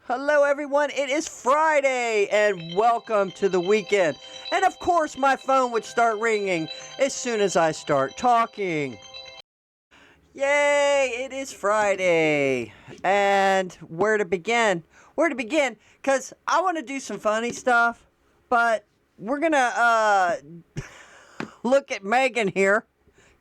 Hello, everyone. It is Friday, and welcome to the weekend. And of course, my phone would start ringing as soon as I start talking. Yay! It is Friday, and where to begin? Because I want to do some funny stuff, but we're gonna look at Megyn here,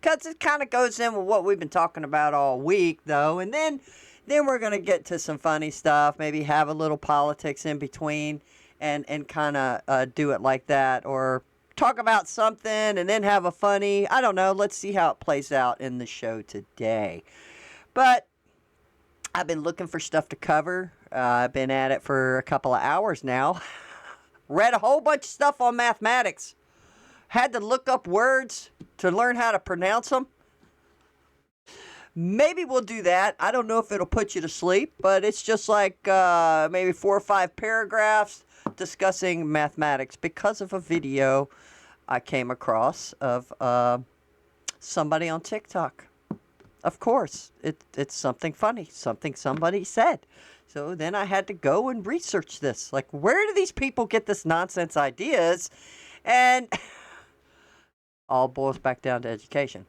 because it kind of goes in with what we've been talking about all week, though, and then we're going to get to some funny stuff, maybe have a little politics in between and kind of do it like that, or talk about something and then have a funny, I don't know, let's see how it plays out in the show today. But I've been looking for stuff to cover. I've been at it for a couple of hours now. Read a whole bunch of stuff on mathematics. Had to look up words to learn how to pronounce them. Maybe we'll do that. I don't know if it'll put you to sleep, but it's just like maybe 4 or 5 paragraphs discussing mathematics because of a video I came across of somebody on TikTok. Of course, it's something funny, something somebody said. So then I had to go and research this. Like, where do these people get this nonsense ideas? And all boils back down to education.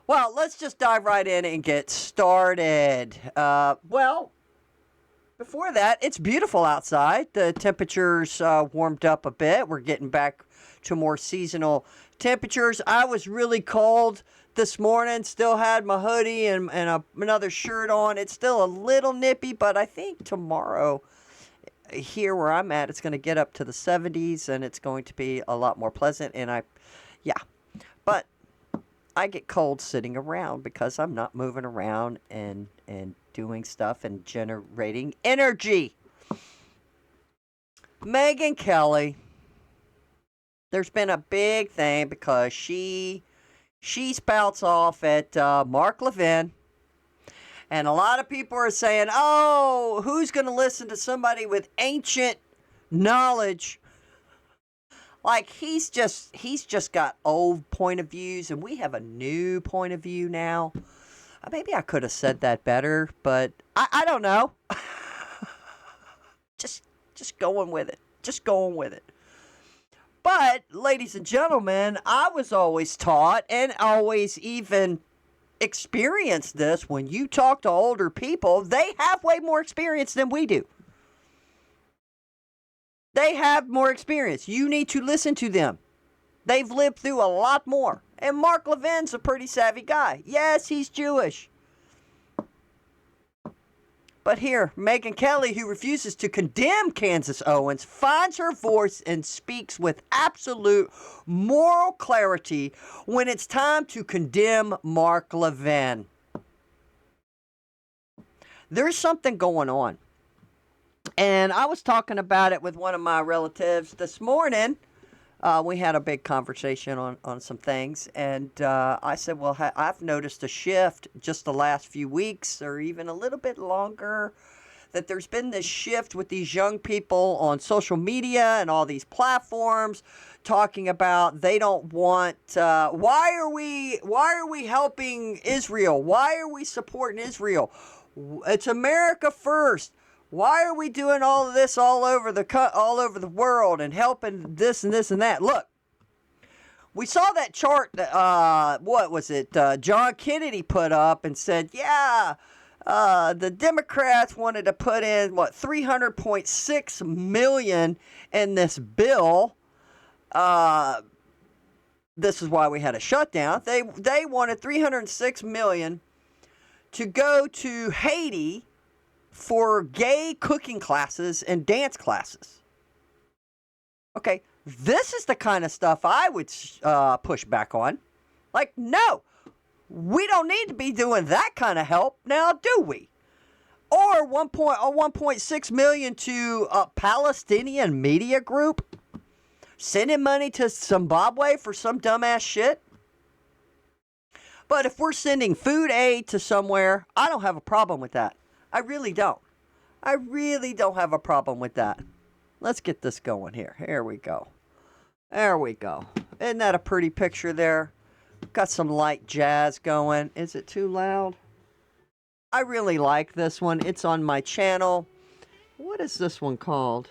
Well, let's just dive right in and get started. Well, before that, it's beautiful outside. The temperatures warmed up a bit. We're getting back to more seasonal temperatures. I was really cold this morning. Still had my hoodie and another shirt on. It's still a little nippy, but I think tomorrow here where I'm at, it's going to get up to the 70s, and it's going to be a lot more pleasant. And but I get cold sitting around because I'm not moving around and doing stuff and generating energy. Megyn Kelly, there's been a big thing because she spouts off at Mark Levin. And a lot of people are saying, oh, who's going to listen to somebody with ancient knowledge? Like, he's just got old point of views, and we have a new point of view now. Maybe I could have said that better, but I don't know. just going with it. Just going with it. But, ladies and gentlemen, I was always taught and always even experienced this. When you talk to older people, they have way more experience than we do. They have more experience. You need to listen to them. They've lived through a lot more. And Mark Levin's a pretty savvy guy. Yes, he's Jewish. But here, Megyn Kelly, who refuses to condemn Candace Owens, finds her voice and speaks with absolute moral clarity when it's time to condemn Mark Levin. There's something going on. And I was talking about it with one of my relatives this morning. We had a big conversation on some things. And I said, well, I've noticed a shift just the last few weeks or even a little bit longer, that there's been this shift with these young people on social media and all these platforms talking about they don't want, why are we helping Israel? Why are we supporting Israel? It's America first. Why are we doing all of this all over the world and helping this and this and that? Look, we saw that chart that, what was it, John Kennedy put up and said, the Democrats wanted to put in, $300.6 million in this bill. This is why we had a shutdown. They wanted $306 million to go to Haiti for gay cooking classes and dance classes. Okay, this is the kind of stuff I would push back on. Like, no, we don't need to be doing that kind of help now, do we? Or 1.6 million to a Palestinian media group, sending money to Zimbabwe for some dumbass shit. But if we're sending food aid to somewhere, I don't have a problem with that. I really don't. I really don't have a problem with that. Let's get this going here. Here we go. There we go. Isn't that a pretty picture there? Got some light jazz going. Is it too loud? I really like this one. It's on my channel. What is this one called?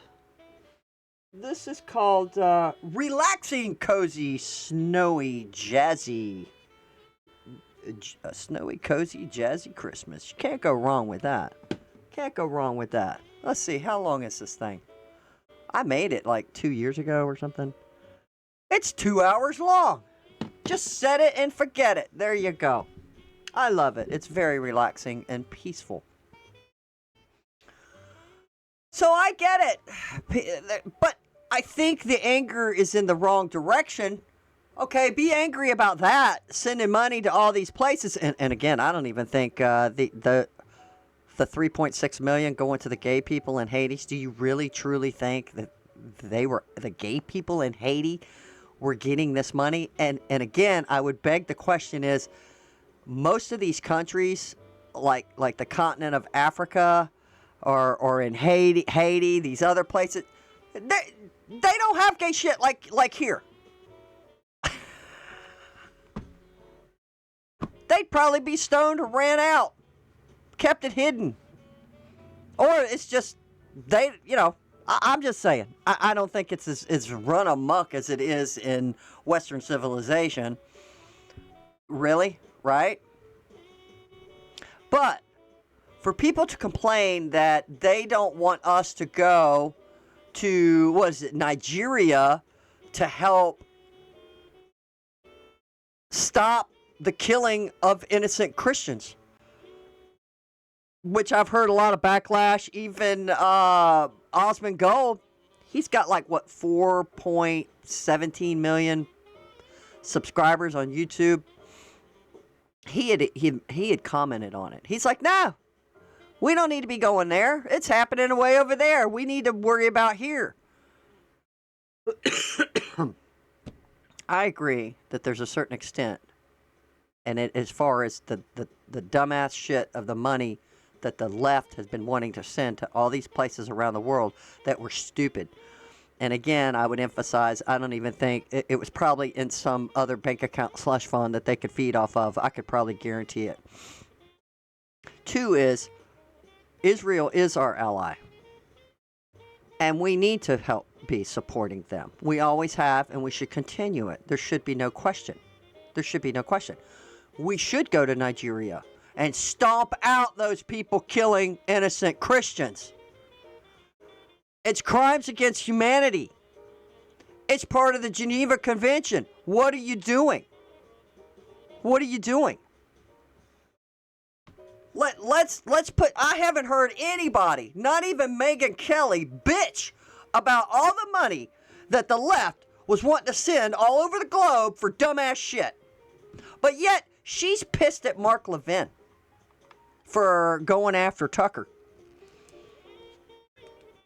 This is called Relaxing, Cozy, Snowy, Jazzy. A snowy, cozy, jazzy Christmas. You can't go wrong with that. Can't go wrong with that. Let's see, how long is this thing? I made it like 2 years ago or something. It's 2 hours long. Just set it and forget it. There you go. I love it. It's very relaxing and peaceful. So I get it. But I think the anger is in the wrong direction. Okay, be angry about that. Sending money to all these places. And again, I don't even think the 3.6 million going to the gay people in Haiti. Do you really truly think that the gay people in Haiti were getting this money? And again, I would beg the question is, most of these countries, like the continent of Africa, or in Haiti, these other places, they don't have gay shit like here. They'd probably be stoned or ran out, kept it hidden, or it's just I'm just saying. I don't think it's as run amok as it is in Western civilization. Really, right? But for people to complain that they don't want us to go to, Nigeria, to help stop the killing of innocent Christians, which I've heard a lot of backlash. Even Osmond Gold, he's got 4.17 million subscribers on YouTube. He had commented on it. He's like, no, we don't need to be going there. It's happening way over there. We need to worry about here. I agree that there's a certain extent, and as far as the dumbass shit of the money that the left has been wanting to send to all these places around the world that were stupid. And again, I would emphasize, I don't even think it was probably in some other bank account slush fund that they could feed off of. I could probably guarantee it. 2 is, Israel is our ally. And we need to help be supporting them. We always have, and we should continue it. There should be no question. There should be no question. We should go to Nigeria and stomp out those people killing innocent Christians. It's crimes against humanity. It's part of the Geneva Convention. What are you doing? What are you doing? Let's put. I haven't heard anybody, not even Megyn Kelly, bitch about all the money that the left was wanting to send all over the globe for dumbass shit. But yet she's pissed at Mark Levin for going after Tucker.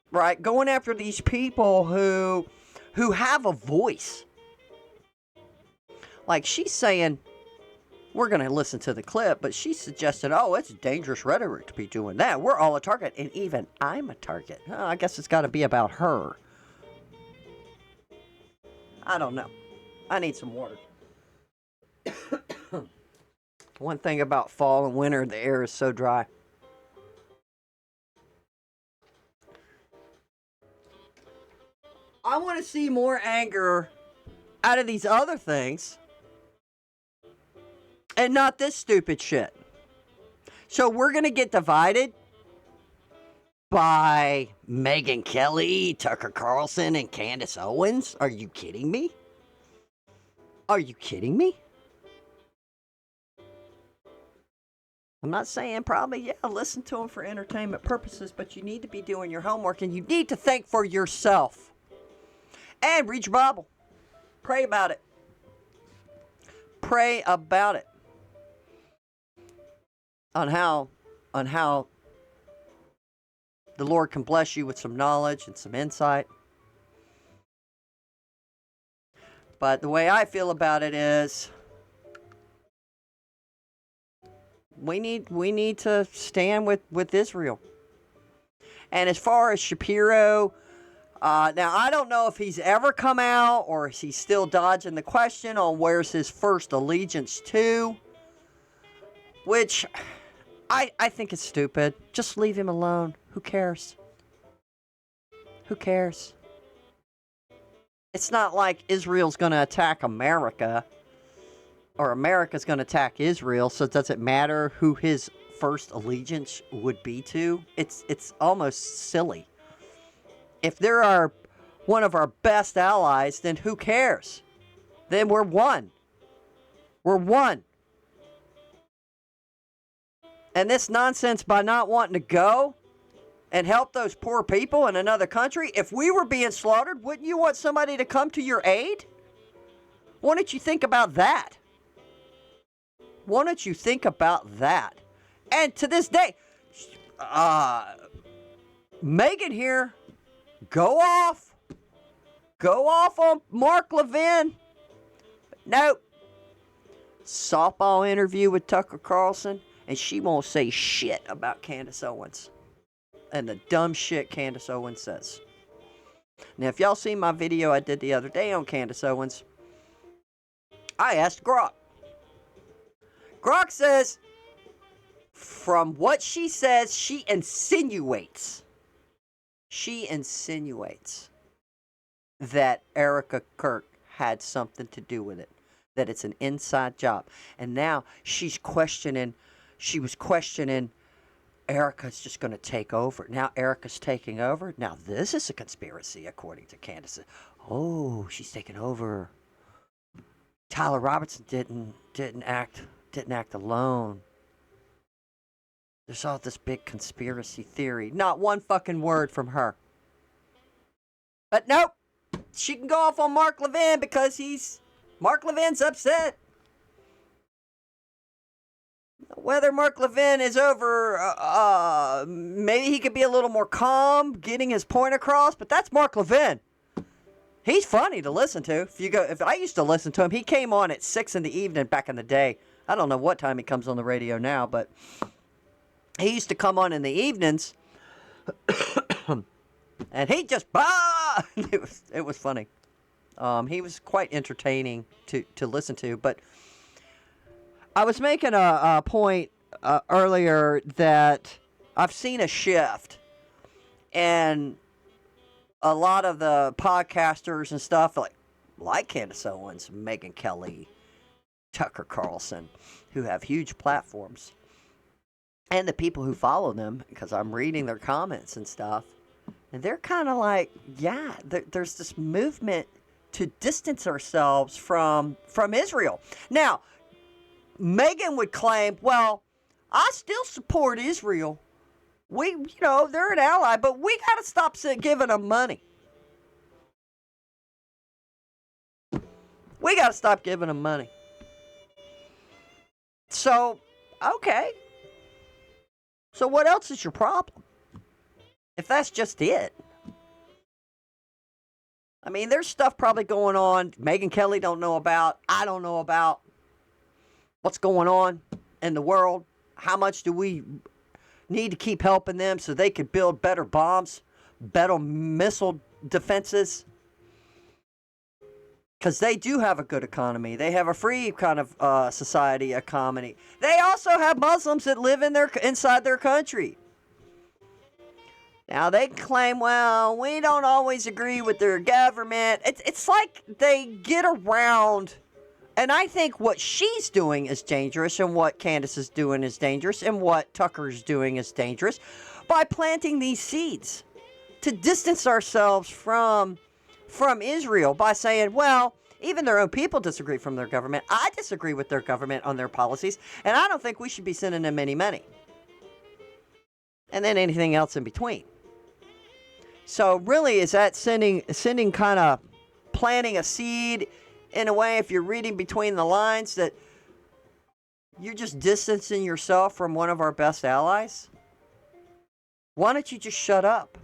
Right? Going after these people who have a voice. Like, she's saying, we're going to listen to the clip, but she suggested, it's dangerous rhetoric to be doing that. We're all a target, and even I'm a target. I guess it's got to be about her. I don't know. I need some water. One thing about fall and winter, the air is so dry. I want to see more anger out of these other things and not this stupid shit. So we're going to get divided by Megyn Kelly, Tucker Carlson, and Candace Owens? Are you kidding me? Are you kidding me? I'm not saying probably, listen to them for entertainment purposes, but you need to be doing your homework and you need to think for yourself. And read your Bible. Pray about it. Pray about it. On how the Lord can bless you with some knowledge and some insight. But the way I feel about it is, we need to stand with Israel. And as far as Shapiro, now I don't know if he's ever come out or is he still dodging the question on where's his first allegiance to, which I think it's stupid. Just leave him alone. Who cares? Who cares? It's not like Israel's going to attack America or America's going to attack Israel, so does it matter who his first allegiance would be to? It's almost silly. If they're one of our best allies, then who cares? Then we're one. We're one. And this nonsense by not wanting to go and help those poor people in another country, if we were being slaughtered, wouldn't you want somebody to come to your aid? Why don't you think about that? Why don't you think about that? And to this day, Megyn here, go off on Mark Levin. Nope. Softball interview with Tucker Carlson, and she won't say shit about Candace Owens and the dumb shit Candace Owens says. Now, if y'all seen my video I did the other day on Candace Owens, I asked Grok. Grok says, from what she says, she insinuates that Erica Kirk had something to do with it, that it's an inside job. And now she was questioning Erica's just going to take over. Now Erica's taking over. Now this is a conspiracy, according to Candace. Oh, she's taking over. Tyler Robertson didn't act alone. There's all this big conspiracy theory. Not one fucking word from her. But nope. She can go off on Mark Levin because Mark Levin's upset. Whether Mark Levin is over, maybe he could be a little more calm, getting his point across, but that's Mark Levin. He's funny to listen to. If I used to listen to him, he came on at 6 p.m. back in the day. I don't know what time he comes on the radio now, but he used to come on in the evenings, and he just it was funny. He was quite entertaining to listen to. But I was making a point earlier that I've seen a shift, and a lot of the podcasters and stuff like Candace Owens, Megyn Kelly, Tucker Carlson, who have huge platforms, and the people who follow them, because I'm reading their comments and stuff, and they're kind of like, yeah, there's this movement to distance ourselves from Israel. Now, Megyn would claim, well, I still support Israel. They're an ally, but we got to stop giving them money. We got to stop giving them money. So, okay. So what else is your problem? If that's just it. I mean, there's stuff probably going on Megyn Kelly don't know about. I don't know about. What's going on in the world? How much do we need to keep helping them so they could build better bombs, better missile defenses? Because they do have a good economy. They have a free kind of society economy. They also have Muslims that live inside their country. Now, they claim, well, we don't always agree with their government. It's like they get around. And I think what she's doing is dangerous, and what Candace is doing is dangerous, and what Tucker's doing is dangerous, by planting these seeds to distance ourselves from Israel by saying, well, even their own people disagree from their government. I disagree with their government on their policies, and I don't think we should be sending them any money. And then anything else in between. So really, is that sending kind of planting a seed in a way, if you're reading between the lines, that you're just distancing yourself from one of our best allies? Why don't you just shut up?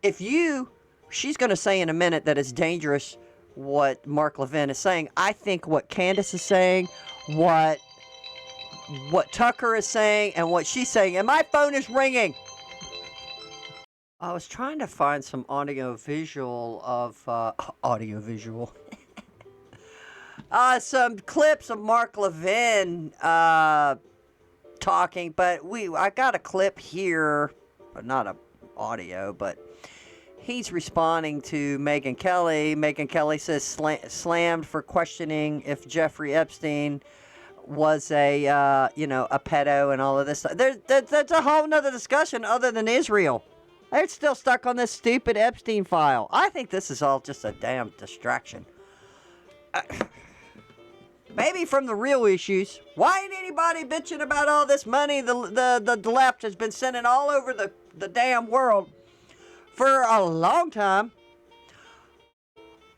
She's going to say in a minute that it's dangerous what Mark Levin is saying. I think what Candace is saying, what Tucker is saying, and what she's saying, and my phone is ringing. I was trying to find some audio-visual of, some clips of Mark Levin talking, but I got a clip here. not a audio, but he's responding to Megyn Kelly. Megyn Kelly says slammed for questioning if Jeffrey Epstein was a pedo and all of this stuff. That's a whole nother discussion other than Israel. They're still stuck on this stupid Epstein file. I think this is all just a damn distraction. Maybe from the real issues. Why ain't anybody bitching about all this money the left has been sending all over the damn world for a long time?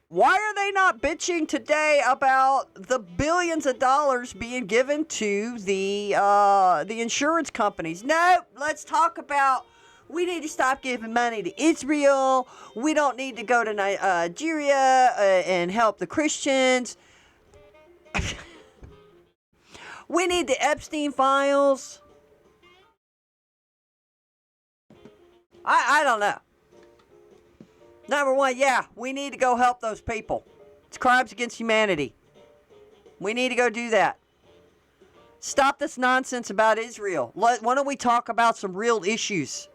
Why are they not bitching today about the billions of dollars being given to the insurance companies? No, let's talk about we need to stop giving money to Israel. We don't need to go to Nigeria and help the Christians. We need the Epstein files. I don't know. Number one, yeah, we need to go help those people. It's crimes against humanity. We need to go do that. Stop this nonsense about Israel. Why don't we talk about some real issues?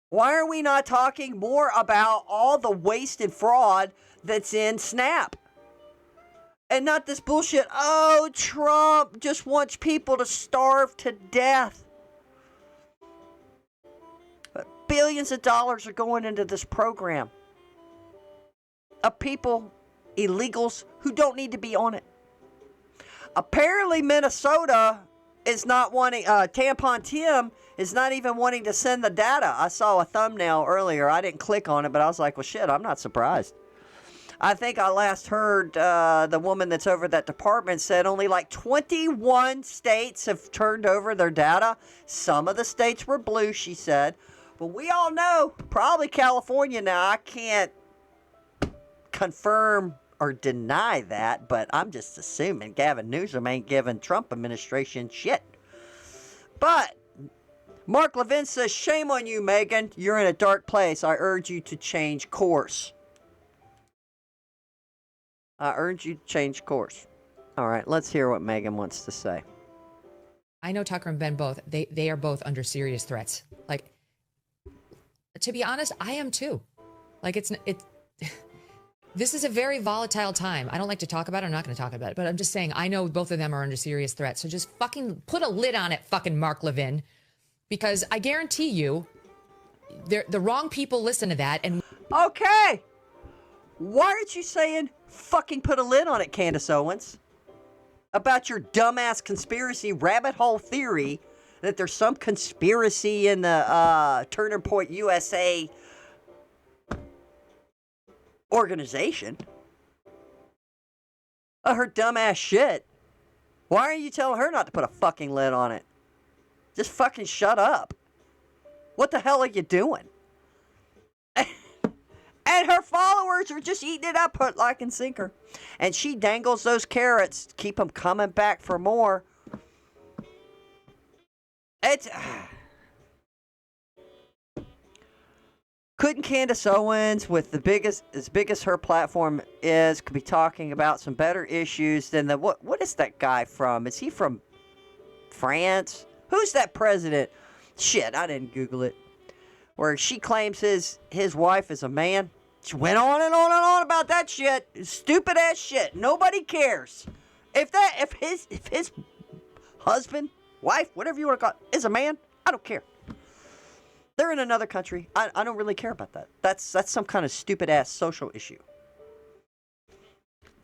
Why are we not talking more about all the waste and fraud that's in SNAP? And not this bullshit, oh, Trump just wants people to starve to death. But billions of dollars are going into this program of people, illegals, who don't need to be on it. Apparently Minnesota is not wanting, Tampon Tim is not even wanting to send the data. I saw a thumbnail earlier. I didn't click on it, but I was like, well, shit, I'm not surprised. I think I last heard the woman that's over that department said only like 21 states have turned over their data. Some of the states were blue, she said. But we all know, probably California now. I can't confirm or deny that, but I'm just assuming Gavin Newsom ain't giving Trump administration shit. But Mark Levin says, shame on you, Megyn. You're in a dark place. I urge you to change course. I urge you to change course. All right, let's hear what Megyn wants to say. I know Tucker and Ben both. They are both under serious threats. Like, to be honest, I am too. Like, this is a very volatile time. I don't like to talk about it. I'm not going to talk about it. But I'm just saying, I know both of them are under serious threat. So just fucking put a lid on it, fucking Mark Levin. Because I guarantee you, the wrong people listen to that. And okay. Why aren't you saying fucking put a lid on it, Candace Owens? About your dumbass conspiracy rabbit hole theory that there's some conspiracy in the Turning Point USA organization. Her dumbass shit. Why aren't you telling her not to put a fucking lid on it? Just fucking shut up. What the hell are you doing? And her followers are just eating it up, hook, line, and sinker. And she dangles those carrots, keep them coming back for more. It's... Couldn't Candace Owens, with as big as her platform is, could be talking about some better issues than the... What is that guy from? Is he from France? Who's that president? Shit, I didn't Google it. Where she claims his wife is a man. She went on and on and on about that shit. Stupid ass shit. Nobody cares. If his husband, wife, whatever you want to call it, is a man, I don't care. They're in another country. I don't really care about that. That's some kind of stupid ass social issue.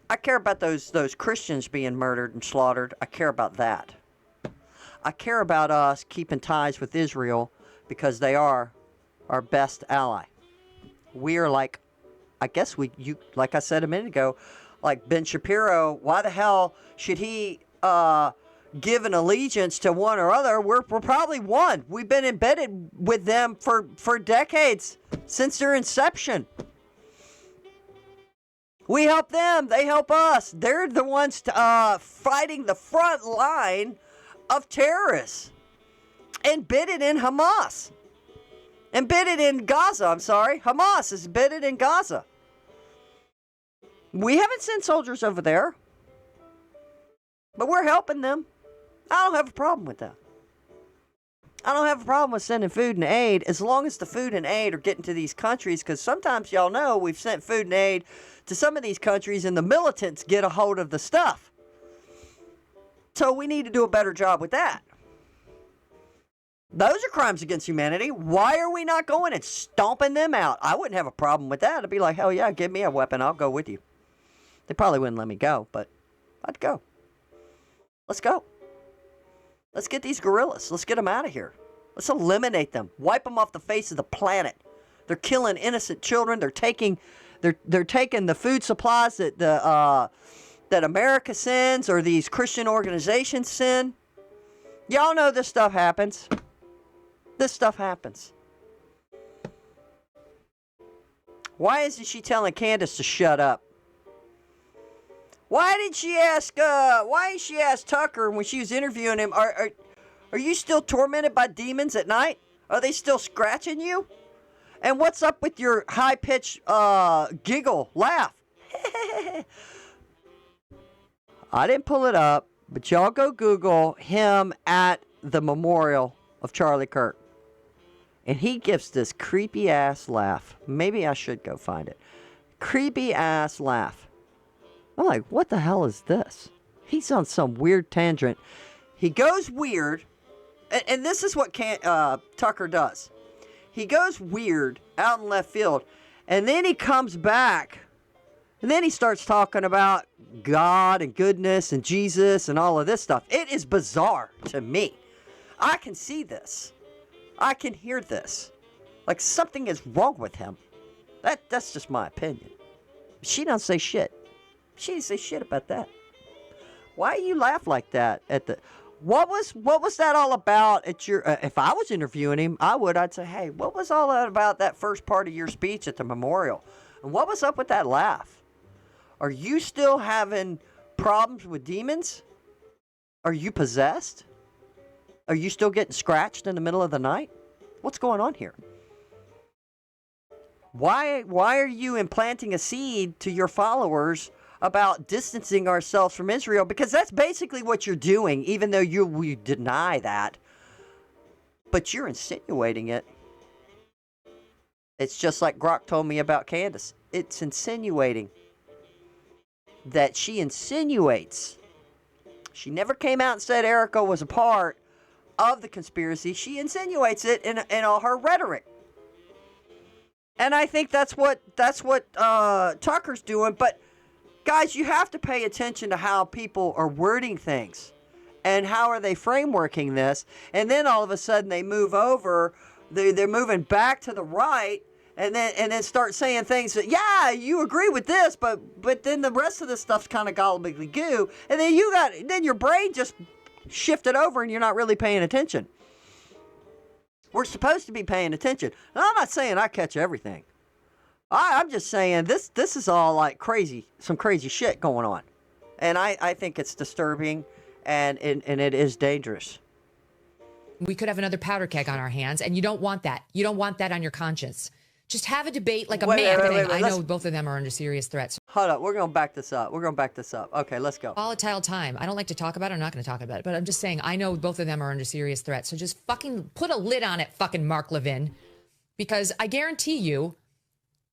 I care about those Christians being murdered and slaughtered. I care about that. I care about us keeping ties with Israel because they are our best ally. We are like, I guess like I said a minute ago, like Ben Shapiro, why the hell should he give an allegiance to one or other? We're probably one. We've been embedded with them for decades, since their inception. We help them, they help us. They're the ones fighting the front line of terrorists. Embedded in Hamas. Embedded in Gaza, I'm sorry. Hamas is embedded in Gaza. We haven't sent soldiers over there. But we're helping them. I don't have a problem with that. I don't have a problem with sending food and aid as long as the food and aid are getting to these countries, because sometimes y'all know we've sent food and aid to some of these countries and the militants get a hold of the stuff. So we need to do a better job with that. Those are crimes against humanity. Why are we not going and stomping them out? I wouldn't have a problem with that. I'd be like, hell yeah, give me a weapon. I'll go with you. They probably wouldn't let me go, but I'd go. Let's go. Let's get these guerrillas. Let's get them out of here. Let's eliminate them. Wipe them off the face of the planet. They're killing innocent children. They're taking the food supplies that America sends or these Christian organizations send. Y'all know this stuff happens. This stuff happens. Why isn't she telling Candace to shut up? Why didn't she ask Tucker when she was interviewing him, are you still tormented by demons at night? Are they still scratching you? And what's up with your high-pitched giggle, laugh? I didn't pull it up, but y'all go Google him at the memorial of Charlie Kirk. And he gives this creepy-ass laugh. Maybe I should go find it. Creepy-ass laugh. I'm like, what the hell is this? He's on some weird tangent. He goes weird, and this is what Tucker does. He goes weird out in left field, and then he comes back, and then he starts talking about God and goodness and Jesus and all of this stuff. It is bizarre to me. I can see this. I can hear this. Like something is wrong with him. That's just my opinion. She doesn't say shit. She didn't say shit about that. Why you laugh like that at the? What was that all about at your? If I was interviewing him, I'd say, hey, what was all that about that first part of your speech at the memorial? And what was up with that laugh? Are you still having problems with demons? Are you possessed? Are you still getting scratched in the middle of the night? What's going on here? Why are you implanting a seed to your followers about distancing ourselves from Israel? Because that's basically what you're doing, even though you deny that. But you're insinuating it. It's just like Grok told me about Candace. It's insinuating. That she insinuates. She never came out and said Erica was a part of the conspiracy. She insinuates it in all her rhetoric. And I think that's what Tucker's doing. But guys, you have to pay attention to how people are wording things and how are they frameworking this. And then all of a sudden they move over. They're moving back to the right. And then start saying things that, yeah, you agree with this, but then the rest of this stuff's kind of gobbledygook, and then your brain just shifted over, and you're not really paying attention. We're supposed to be paying attention. And I'm not saying I catch everything. I'm just saying this is all like some crazy shit going on, and I think it's disturbing, and it is dangerous. We could have another powder keg on our hands, and you don't want that. You don't want that on your conscience. Just have a debate like a man. Wait, I know both of them are under serious threats. Hold up. We're going to back this up. Okay, let's go. Volatile time. I don't like to talk about it. I'm not going to talk about it. But I'm just saying, I know both of them are under serious threats. So just fucking put a lid on it, fucking Mark Levin. Because I guarantee you,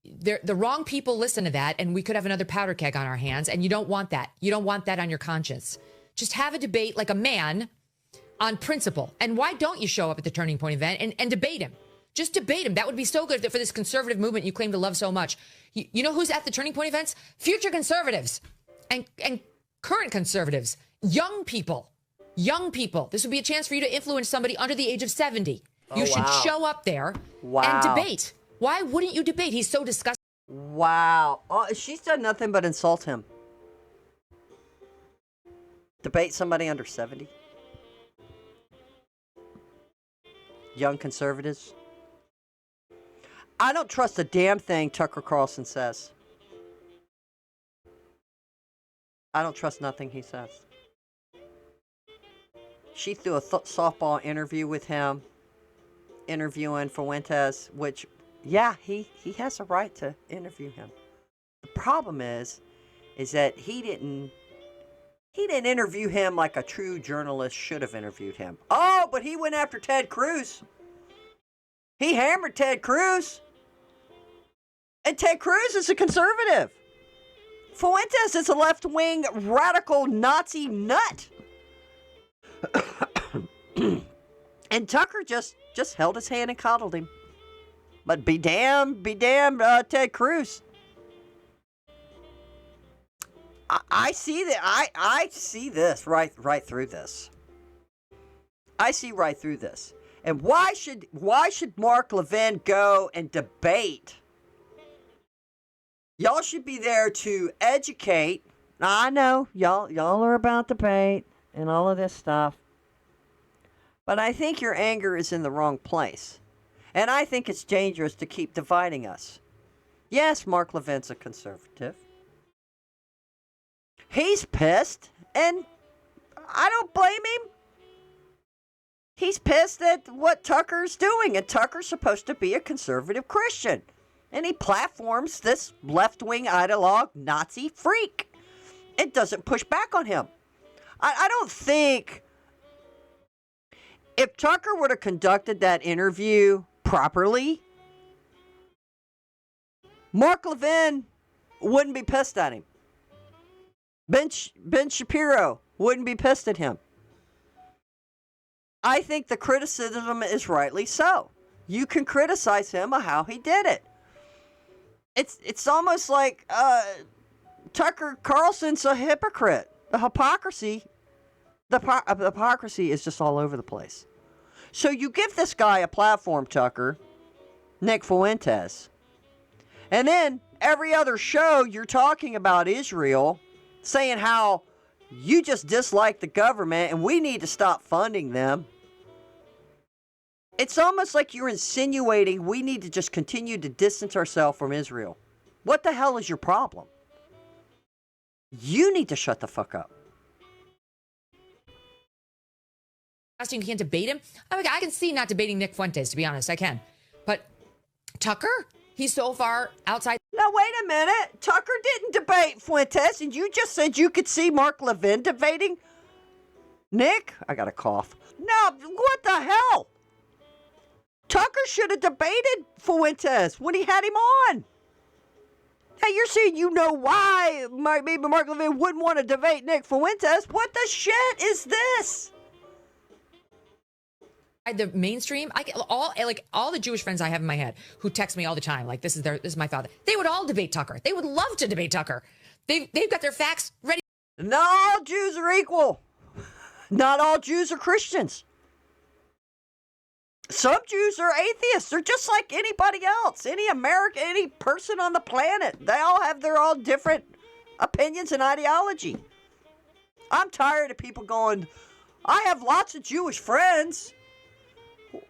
the wrong people listen to that, and we could have another powder keg on our hands. And you don't want that. You don't want that on your conscience. Just have a debate like a man on principle. And why don't you show up at the Turning Point event and debate him? Just debate him. That would be so good for this conservative movement you claim to love so much. You know who's at the Turning Point events? Future conservatives and current conservatives. Young people. This would be a chance for you to influence somebody under the age of 70. You should show up there and debate. Why wouldn't you debate? He's so disgusting. Wow. Oh, she's done nothing but insult him. Debate somebody under 70? Young conservatives? I don't trust a damn thing Tucker Carlson says. I don't trust nothing he says. She threw a softball interview with him, interviewing Fuentes, which, yeah, he has a right to interview him. The problem is that he He didn't interview him like a true journalist should have interviewed him. Oh, but he went after Ted Cruz. He hammered Ted Cruz. And Ted Cruz is a conservative. Fuentes is a left-wing radical Nazi nut. And Tucker just held his hand and coddled him. But be damned, Ted Cruz. I see that. I see this right through this. I see right through this. And why should Mark Levin go and debate? Y'all should be there to educate. Now, I know y'all are about debate and all of this stuff. But I think your anger is in the wrong place. And I think it's dangerous to keep dividing us. Yes, Mark Levin's a conservative. He's pissed, and I don't blame him. He's pissed at what Tucker's doing, and Tucker's supposed to be a conservative Christian. And he platforms this left-wing ideologue Nazi freak. It doesn't push back on him. I don't think... If Tucker would have conducted that interview properly, Mark Levin wouldn't be pissed at him. Ben Shapiro wouldn't be pissed at him. I think the criticism is rightly so. You can criticize him on how he did it. It's almost like Tucker Carlson's a hypocrite. The hypocrisy is just all over the place. So you give this guy a platform, Tucker, Nick Fuentes, and then every other show you're talking about Israel, saying how you just dislike the government and we need to stop funding them. It's almost like you're insinuating we need to just continue to distance ourselves from Israel. What the hell is your problem? You need to shut the fuck up. You can't debate him. I mean, I can see not debating Nick Fuentes, to be honest. I can. But Tucker, he's so far outside. Now, wait a minute. Tucker didn't debate Fuentes, and you just said you could see Mark Levin debating Nick? I got a cough. No, what the hell? Tucker should have debated Fuentes when he had him on. Hey, you're saying you know why maybe Mark Levin wouldn't want to debate Nick Fuentes? What the shit is this? The mainstream, all the Jewish friends I have in my head who text me all the time, like this is my father. They would all debate Tucker. They would love to debate Tucker. They've got their facts ready. Not all Jews are equal. Not all Jews are Christians. Some Jews are atheists. They're just like anybody else. Any American, any person on the planet. They all have their own different opinions and ideology. I'm tired of people going, I have lots of Jewish friends.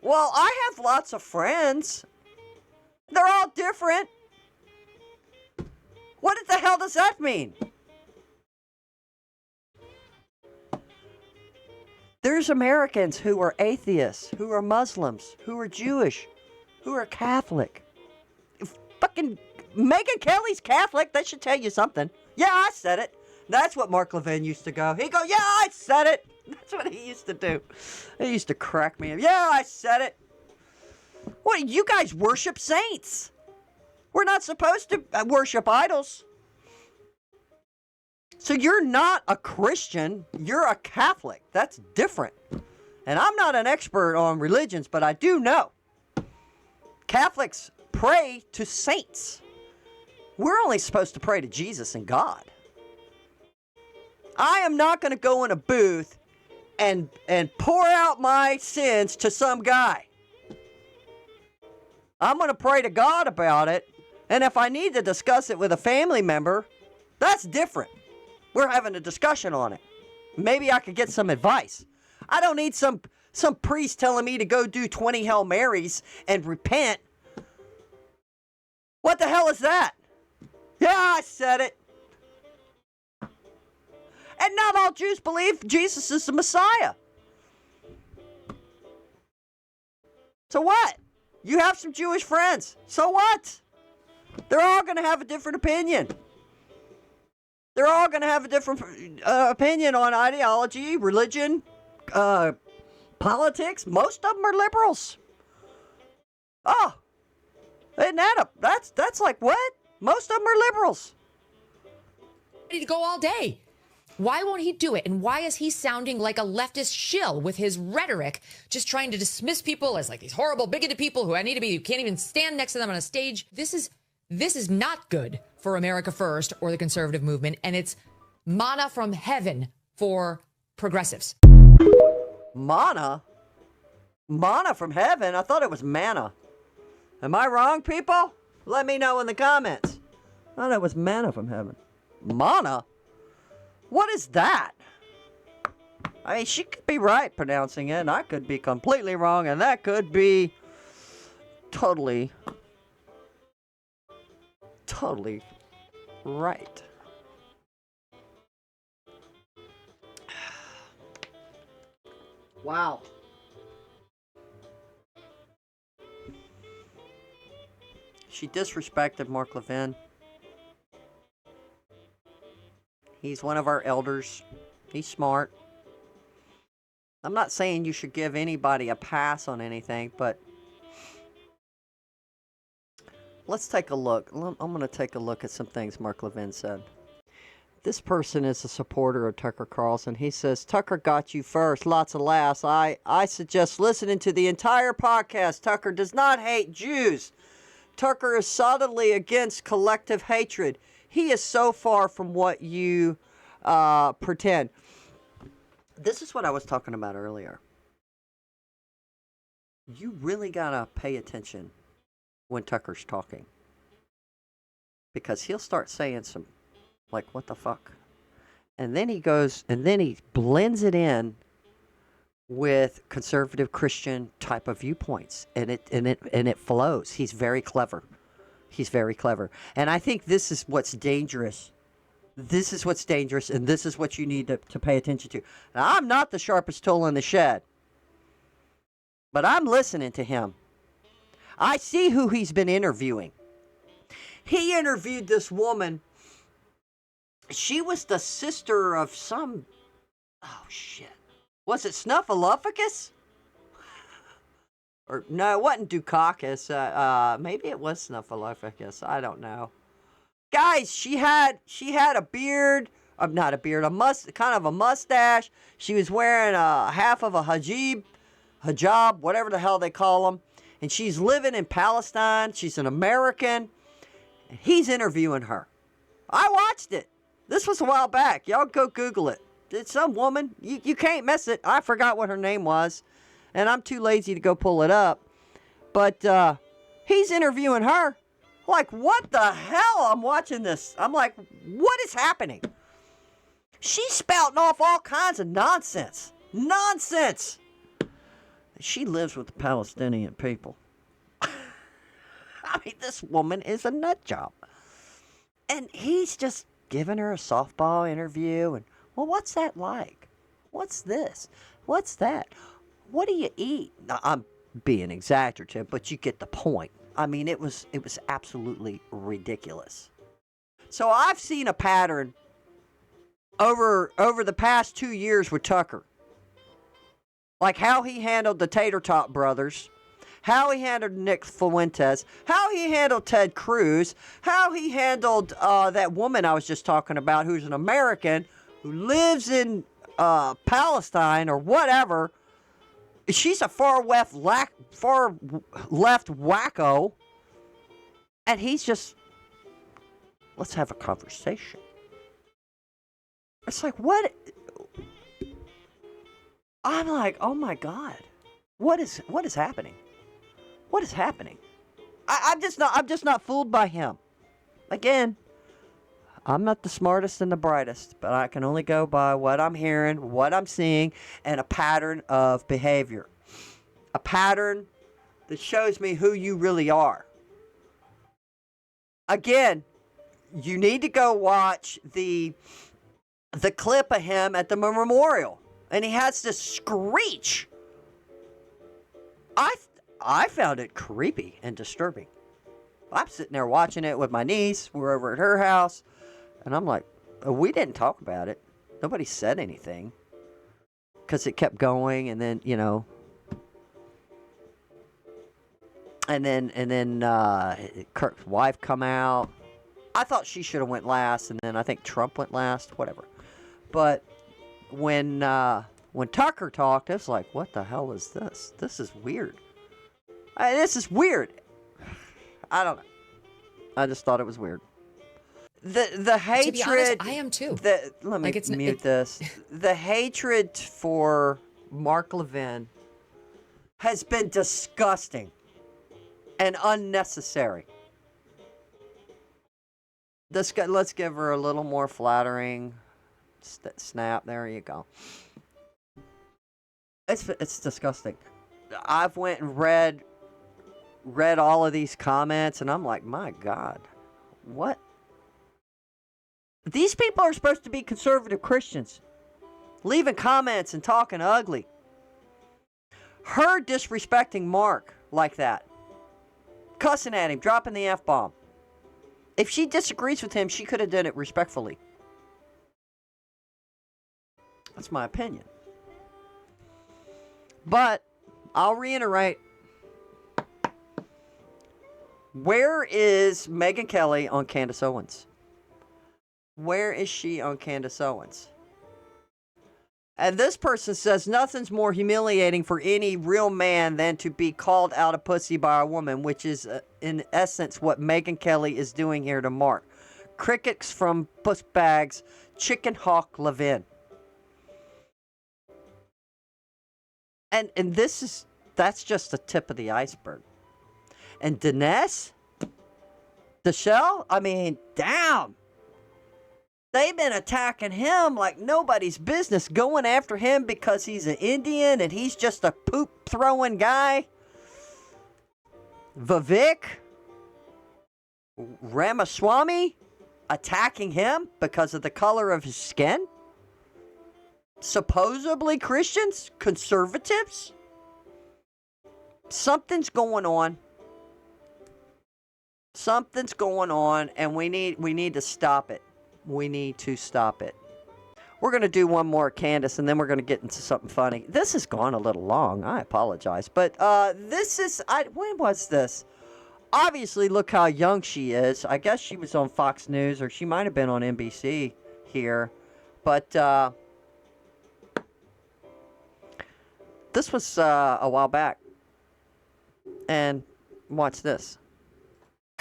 Well, I have lots of friends. They're all different. What the hell does that mean? There's Americans who are atheists, who are Muslims, who are Jewish, who are Catholic. Fucking Megyn Kelly's Catholic. That should tell you something. Yeah, I said it. That's what Mark Levin used to go. He'd go, yeah, I said it. That's what he used to do. He used to crack me up. Yeah, I said it. What, you guys worship saints. We're not supposed to worship idols. So you're not a Christian, you're a Catholic. That's different. And I'm not an expert on religions, but I do know. Catholics pray to saints. We're only supposed to pray to Jesus and God. I am not going to go in a booth and pour out my sins to some guy. I'm going to pray to God about it. And if I need to discuss it with a family member, that's different. We're having a discussion on it. Maybe I could get some advice. I don't need some priest telling me to go do 20 Hail Marys and repent. What the hell is that? Yeah, I said it. And not all Jews believe Jesus is the Messiah. So what? You have some Jewish friends. So what? They're all going to have a different opinion. They're all going to have a different opinion on ideology, religion, politics. Most of them are liberals. Oh, isn't that that's like what? Most of them are liberals. Ready to go all day. Why won't he do it? And why is he sounding like a leftist shill with his rhetoric, just trying to dismiss people as like these horrible, bigoted people who you can't even stand next to them on a stage? This is not good for America First or the conservative movement, and it's manna from heaven for progressives. Manna? Manna from heaven? I thought it was manna. Am I wrong, people? Let me know in the comments. I thought it was manna from heaven. Manna? What is that? I mean, she could be right pronouncing it, and I could be completely wrong, and that could be totally right. Wow. She disrespected Mark Levin. He's one of our elders. He's smart. I'm not saying you should give anybody a pass on anything, but let's take a look. I'm going to take a look at some things Mark Levin said. This person is a supporter of Tucker Carlson. He says, Tucker got you first. Lots of laughs. I suggest listening to the entire podcast. Tucker does not hate Jews. Tucker is solidly against collective hatred. He is so far from what you pretend. This is what I was talking about earlier. You really gotta pay attention when Tucker's talking. Because he'll start saying some, like, what the fuck? And then he goes, and then he blends it in with conservative Christian type of viewpoints. And it flows. He's very clever. He's very clever. And I think this is what's dangerous. This is what's dangerous, and this is what you need to pay attention to. Now, I'm not the sharpest tool in the shed, but I'm listening to him. I see who he's been interviewing. He interviewed this woman. She was the sister of some... Oh, shit. Was it Snuffleupagus? Or no, it wasn't Dukakis. Maybe it was Snuffleupagus. I don't know. Guys, she had a beard. Not a beard, kind of a mustache. She was wearing half of a hijab, whatever the hell they call them. And she's living in Palestine. She's an American. And he's interviewing her. I watched it. This was a while back. Y'all go Google it. It's some woman. You can't miss it. I forgot what her name was. And I'm too lazy to go pull it up. But he's interviewing her. Like, what the hell? I'm watching this. I'm like, what is happening? She's spouting off all kinds of nonsense. Nonsense. She lives with the Palestinian people. I mean, this woman is a nut job. And he's just giving her a softball interview. And, well, what's that like? What's this? What's that? What do you eat? Now, I'm being exaggerative, but you get the point. I mean, it was absolutely ridiculous. So I've seen a pattern over the past 2 years with Tucker. Like how he handled the Tater Tot brothers, how he handled Nick Fuentes, how he handled Ted Cruz, how he handled that woman I was just talking about who's an American who lives in Palestine or whatever. She's a far left wacko. And he's just, let's have a conversation. It's like, what? I'm like, oh my God. What is happening? What is happening? I'm just not fooled by him. Again, I'm not the smartest and the brightest, but I can only go by what I'm hearing, what I'm seeing, and a pattern of behavior. A pattern that shows me who you really are. Again, you need to go watch the clip of him at the memorial. And he has this screech. I found it creepy and disturbing. I'm sitting there watching it with my niece. We're over at her house. And I'm like, We didn't talk about it. Nobody said anything. Because it kept going, and then, and then Kirk's wife come out. I thought she should have went last, and then I think Trump went last, whatever. But when Tucker talked, it's like, what the hell is this? This is weird. This is weird. I don't know. I just thought it was weird. The hatred. To be honest, I am too. Let me mute this. The hatred for Mark Levin has been disgusting and unnecessary. Let's give her a little more flattering snap. There you go. It's disgusting. I've went and read all of these comments, and I'm like, my God, what? These people are supposed to be conservative Christians, leaving comments and talking ugly. Her disrespecting Mark like that, cussing at him, dropping the F-bomb. If she disagrees with him, she could have done it respectfully. That's my opinion. But I'll reiterate. Where is Megyn Kelly on Candace Owens? Where is she on Candace Owens? And this person says nothing's more humiliating for any real man than to be called out a pussy by a woman, which is in essence what Megyn Kelly is doing here to Mark. Crickets from puss bags, chicken hawk Levin. And that's just the tip of the iceberg. And Dinesh, Deshelle, I mean, damn. They've been attacking him like nobody's business, going after him because he's an Indian and he's just a poop-throwing guy. Vivek Ramaswamy attacking him because of the color of his skin. Supposedly Christians, conservatives. Something's going on. Something's going on, and we need to stop it. We need to stop it. We're going to do one more Candace, and then we're going to get into something funny. This has gone a little long. I apologize. But when was this? Obviously, look how young she is. I guess she was on Fox News, or she might have been on NBC here. But this was a while back. And watch this.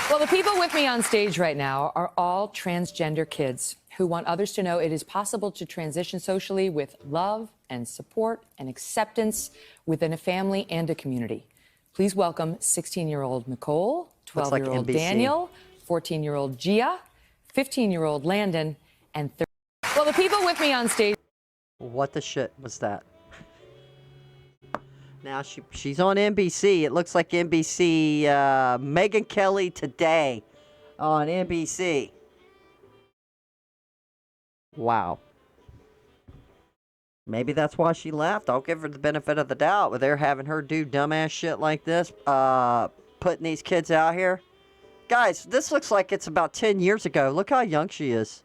Well, the people with me on stage right now are all transgender kids who want others to know it is possible to transition socially with love and support and acceptance within a family and a community. Please welcome 16-year-old Nicole, 12-year-old Daniel, 14-year-old Gia, 15-year-old Landon, and well, the people with me on stage. What the shit was that? Now she's on NBC. It looks like NBC, Megyn Kelly Today on NBC. Wow. Maybe that's why she left. I'll give her the benefit of the doubt. But they're having her do dumbass shit like this, putting these kids out here. Guys, this looks like it's about 10 years ago. Look how young she is.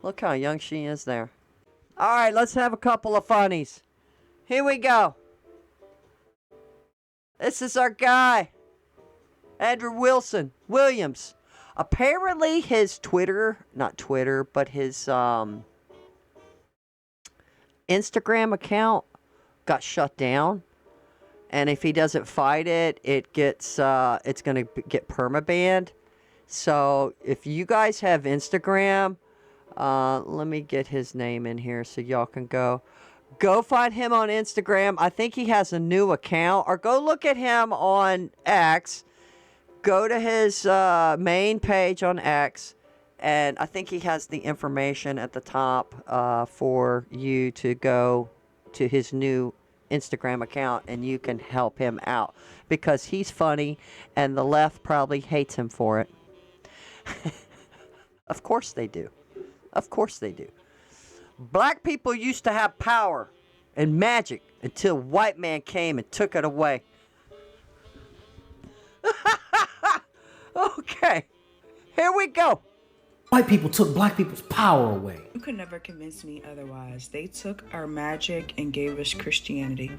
Look how young she is there. All right, let's have a couple of funnies. Here we go. This is our guy, Andrew Williams. Apparently his not Twitter, but his Instagram account got shut down. And if he doesn't fight it, it's going to get permabanned. So if you guys have Instagram, let me get his name in here so y'all can go find him on Instagram. I think he has a new account. Or go look at him on X. Go to his main page on X. And I think he has the information at the top for you to go to his new Instagram account. And you can help him out. Because he's funny. And the left probably hates him for it. Of course they do. Of course they do. Black people used to have power and magic until white man came and took it away. Okay, here we go. White people took black people's power away. You could never convince me otherwise. They took our magic and gave us Christianity.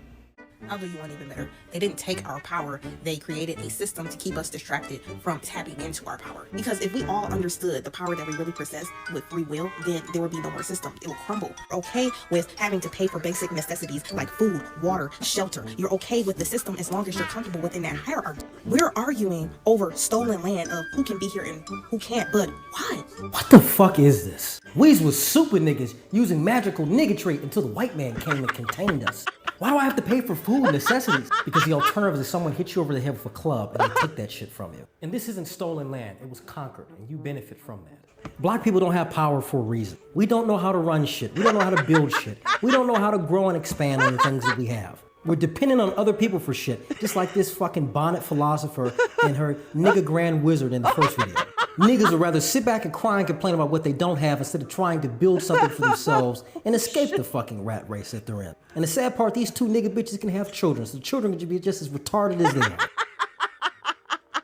I'll do you one even better. They didn't take our power. They created a system to keep us distracted from tapping into our power. Because if we all understood the power that we really possess with free will, then there would be no more system. It will crumble. You're okay with having to pay for basic necessities like food, water, shelter. You're okay with the system as long as you're comfortable within that hierarchy. We're arguing over stolen land of who can be here and who can't. But why? What the fuck is this? We's was super niggas using magical nigga trait until the white man came and contained us. Why do I have to pay for food and necessities? Because the alternative is someone hits you over the head with a club and they take that shit from you. And this isn't stolen land, it was conquered, and you benefit from that. Black people don't have power for a reason. We don't know how to run shit. We don't know how to build shit. We don't know how to grow and expand on the things that we have. We're dependent on other people for shit, just like this fucking bonnet philosopher and her nigga grand wizard in the first video. Niggas would rather sit back and cry and complain about what they don't have instead of trying to build something for themselves and escape the fucking rat race that they're in. And the sad part, these two nigga bitches can have children, so the children can be just as retarded as they are.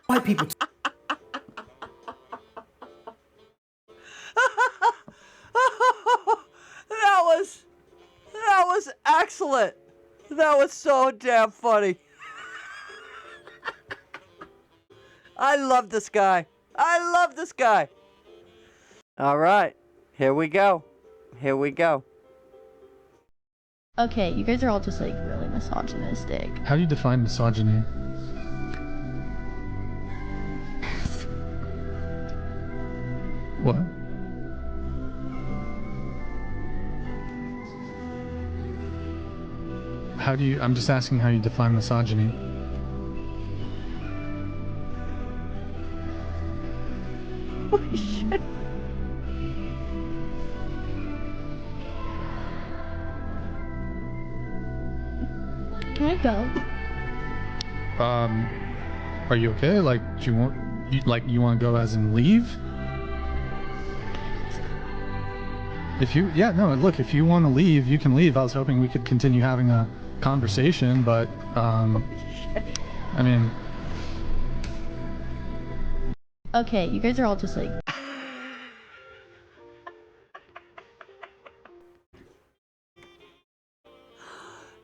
White people. That was excellent. That was so damn funny. I love this guy. I love this guy. All right. Here we go. Here we go. Okay, you guys are all just like really misogynistic. How do you define misogyny? What? How do you, I'm just asking how you define misogyny. Holy shit. Can I go? Are you okay? Like, do you want, you want to go as in leave? If you, yeah, no, look, if you want to leave, you can leave. I was hoping we could continue having a conversation, but, I mean... Okay, you guys are all just like...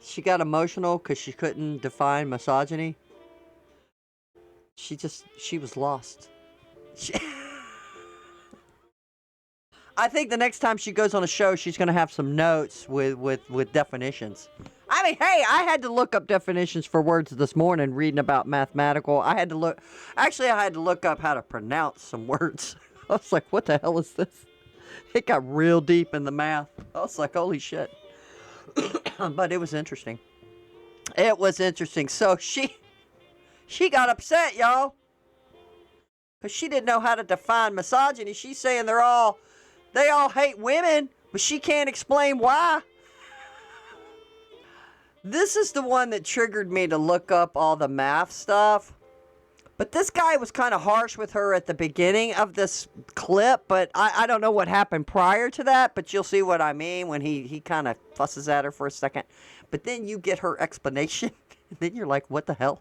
She got emotional because she couldn't define misogyny. She was lost. I think the next time she goes on a show, she's going to have some notes with definitions. I mean, hey, I had to look up definitions for words this morning reading about mathematical. I had to look up how to pronounce some words. I was like, what the hell is this? It got real deep in the math. I was like, holy shit. But it was interesting. It was interesting. So she got upset, y'all. Because she didn't know how to define misogyny. She's saying they all hate women, but she can't explain why. This is the one that triggered me to look up all the math stuff. But this guy was kind of harsh with her at the beginning of this clip, but I don't know what happened prior to that, but you'll see what I mean when he kind of fusses at her for a second. But then you get her explanation, and then you're like, what the hell?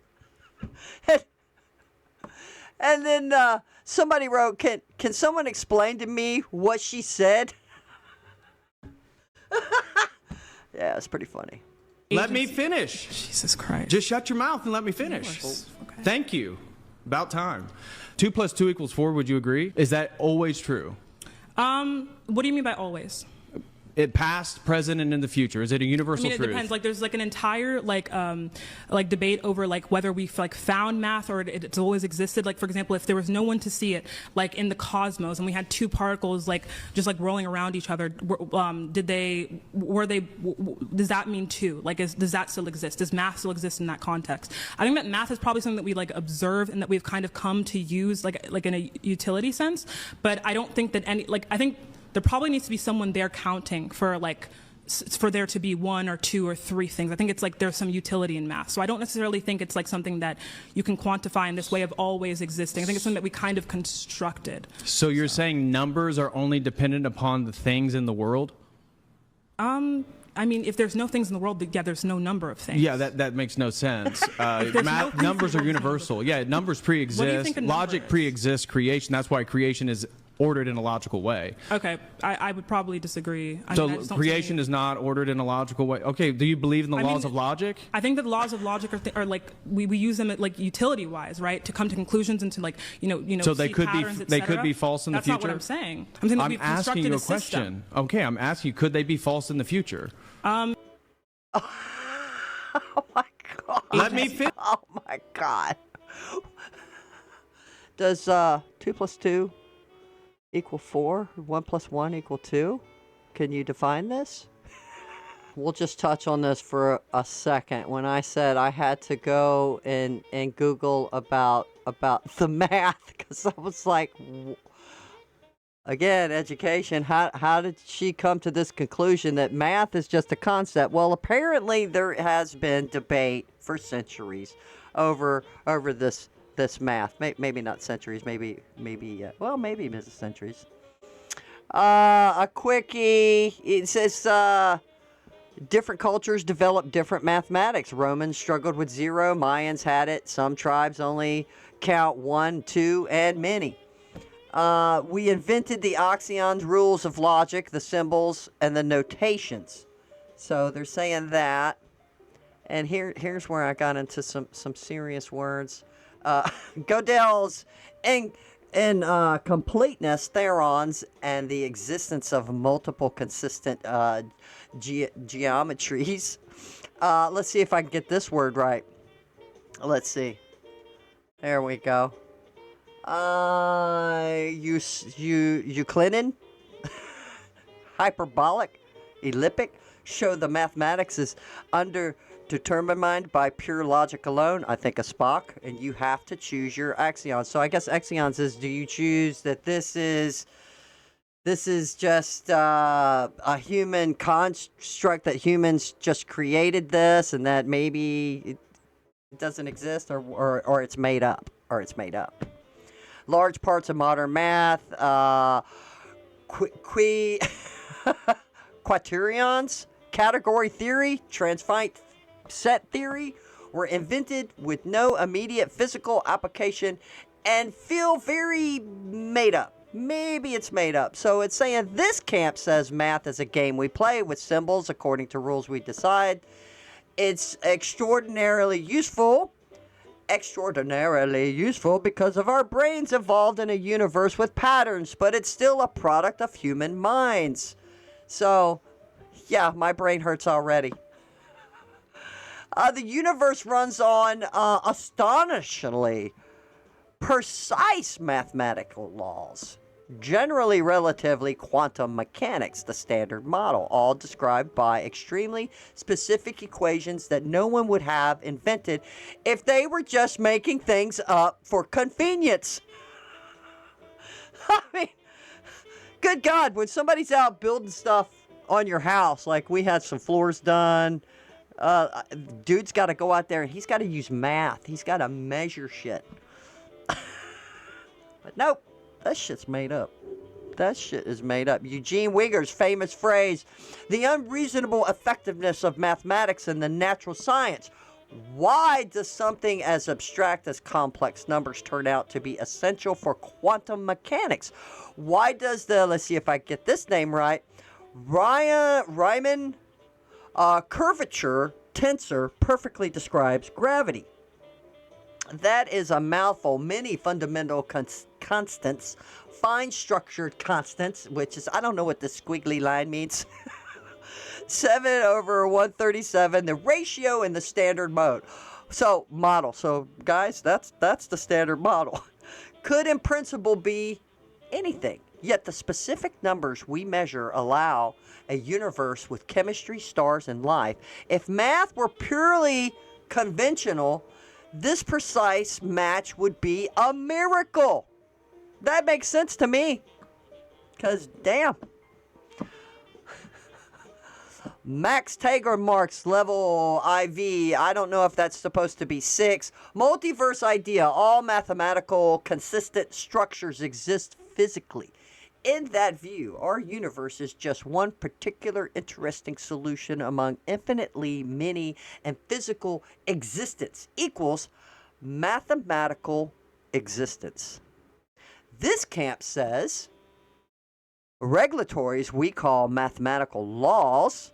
And then somebody wrote, can someone explain to me what she said? Yeah, it's pretty funny. Let me finish. Jesus Christ. Just shut your mouth and let me finish. Okay. Thank you. About time. 2 + 2 = 4, would you agree? Is that always true? What do you mean by always? It past, present, and in the future. Is it a universal truth? It depends. Like, there's like an entire debate over like whether we've like found math or it's always existed. Like, for example, if there was no one to see it, like in the cosmos, and we had two particles like just like rolling around each other, does that mean two? Like, does that still exist? Does math still exist in that context? I think that math is probably something that we like observe and that we've kind of come to use like in a utility sense. But I don't think that I think there probably needs to be someone there counting for for there to be 1 or 2 or 3 things. I think it's like there's some utility in math. So I don't necessarily think it's like something that you can quantify in this way of always existing. I think it's something that we kind of constructed. So you're saying numbers are only dependent upon the things in the world? I mean, if there's no things in the world, yeah, there's no number of things. Yeah, that makes no sense. Numbers are universal. Yeah, numbers pre-exist. What do you think a number Logic is? pre-exists creation. That's why creation is ordered in a logical way. Okay, I would probably disagree. I So mean, I just don't creation see- is not ordered in a logical way. Okay, do you believe in the laws of logic? I think that the laws of logic are like we use them like utility wise, right, to come to conclusions and to like So they see could be patterns, et they could cetera. be false in the That's future. not what I'm saying. I'm saying that we've asking constructed you a system. question. Okay, I'm asking you, could they be false in the future? Oh my God. Let me finish. Oh my God. Does 2 + 2 equal 4? 1 + 1 equal 2? Can you define this? We'll just touch on this for a second. When I said I had to go and Google about the math, because I was like, again, education. How did she come to this conclusion that math is just a concept? Well, apparently there has been debate for centuries over this math. Maybe not centuries. Maybe centuries. A quickie. It says different cultures developed different mathematics. Romans struggled with 0. Mayans had it. Some tribes only count 1, 2, and many. We invented the axioms, rules of logic, the symbols, and the notations. So they're saying that. And here's where I got into some serious words. Gödel's in completeness, therons, and the existence of multiple consistent geometries. Let's see if I can get this word right. Let's see. There we go. Euclidean, hyperbolic, elliptic, show the mathematics is underdetermined by pure logic alone. I think a Spock, and you have to choose your axioms. So I guess axioms is, do you choose that this is just a human construct, that humans just created this, and that maybe it doesn't exist, or it's made up, Large parts of modern math, quaternions, category theory, transfinite set theory were invented with no immediate physical application and feel very made up. Maybe it's made up. So it's saying this camp says math is a game we play with symbols according to rules we decide. It's extraordinarily useful because of our brains evolved in a universe with patterns, but it's still a product of human minds. So, yeah, my brain hurts already. The universe runs on astonishingly precise mathematical laws, generally relatively quantum mechanics, the standard model, all described by extremely specific equations that no one would have invented if they were just making things up for convenience. I mean, good God, when somebody's out building stuff on your house, like we had some floors done, dude's got to go out there and he's got to use math. He's got to measure shit. But nope, that shit's made up. That shit is made up. Eugene Wigger's famous phrase, the unreasonable effectiveness of mathematics and the natural science. Why does something as abstract as complex numbers turn out to be essential for quantum mechanics? Why does let's see if I get this name right, Riemann curvature tensor perfectly describes gravity? That is a mouthful. Many fundamental constants, fine structured constants, which is, I don't know what this squiggly line means. 7/137, the ratio in the standard model. So guys, that's the standard model. Could in principle be anything. Yet the specific numbers we measure allow a universe with chemistry, stars, and life. If math were purely conventional, this precise match would be a miracle. That makes sense to me. Because, damn. Max Tager marks level IV. I don't know if that's supposed to be 6. Multiverse idea. All mathematical consistent structures exist physically. In that view, our universe is just one particular interesting solution among infinitely many, and physical existence equals mathematical existence. This camp says Regulatories we call mathematical laws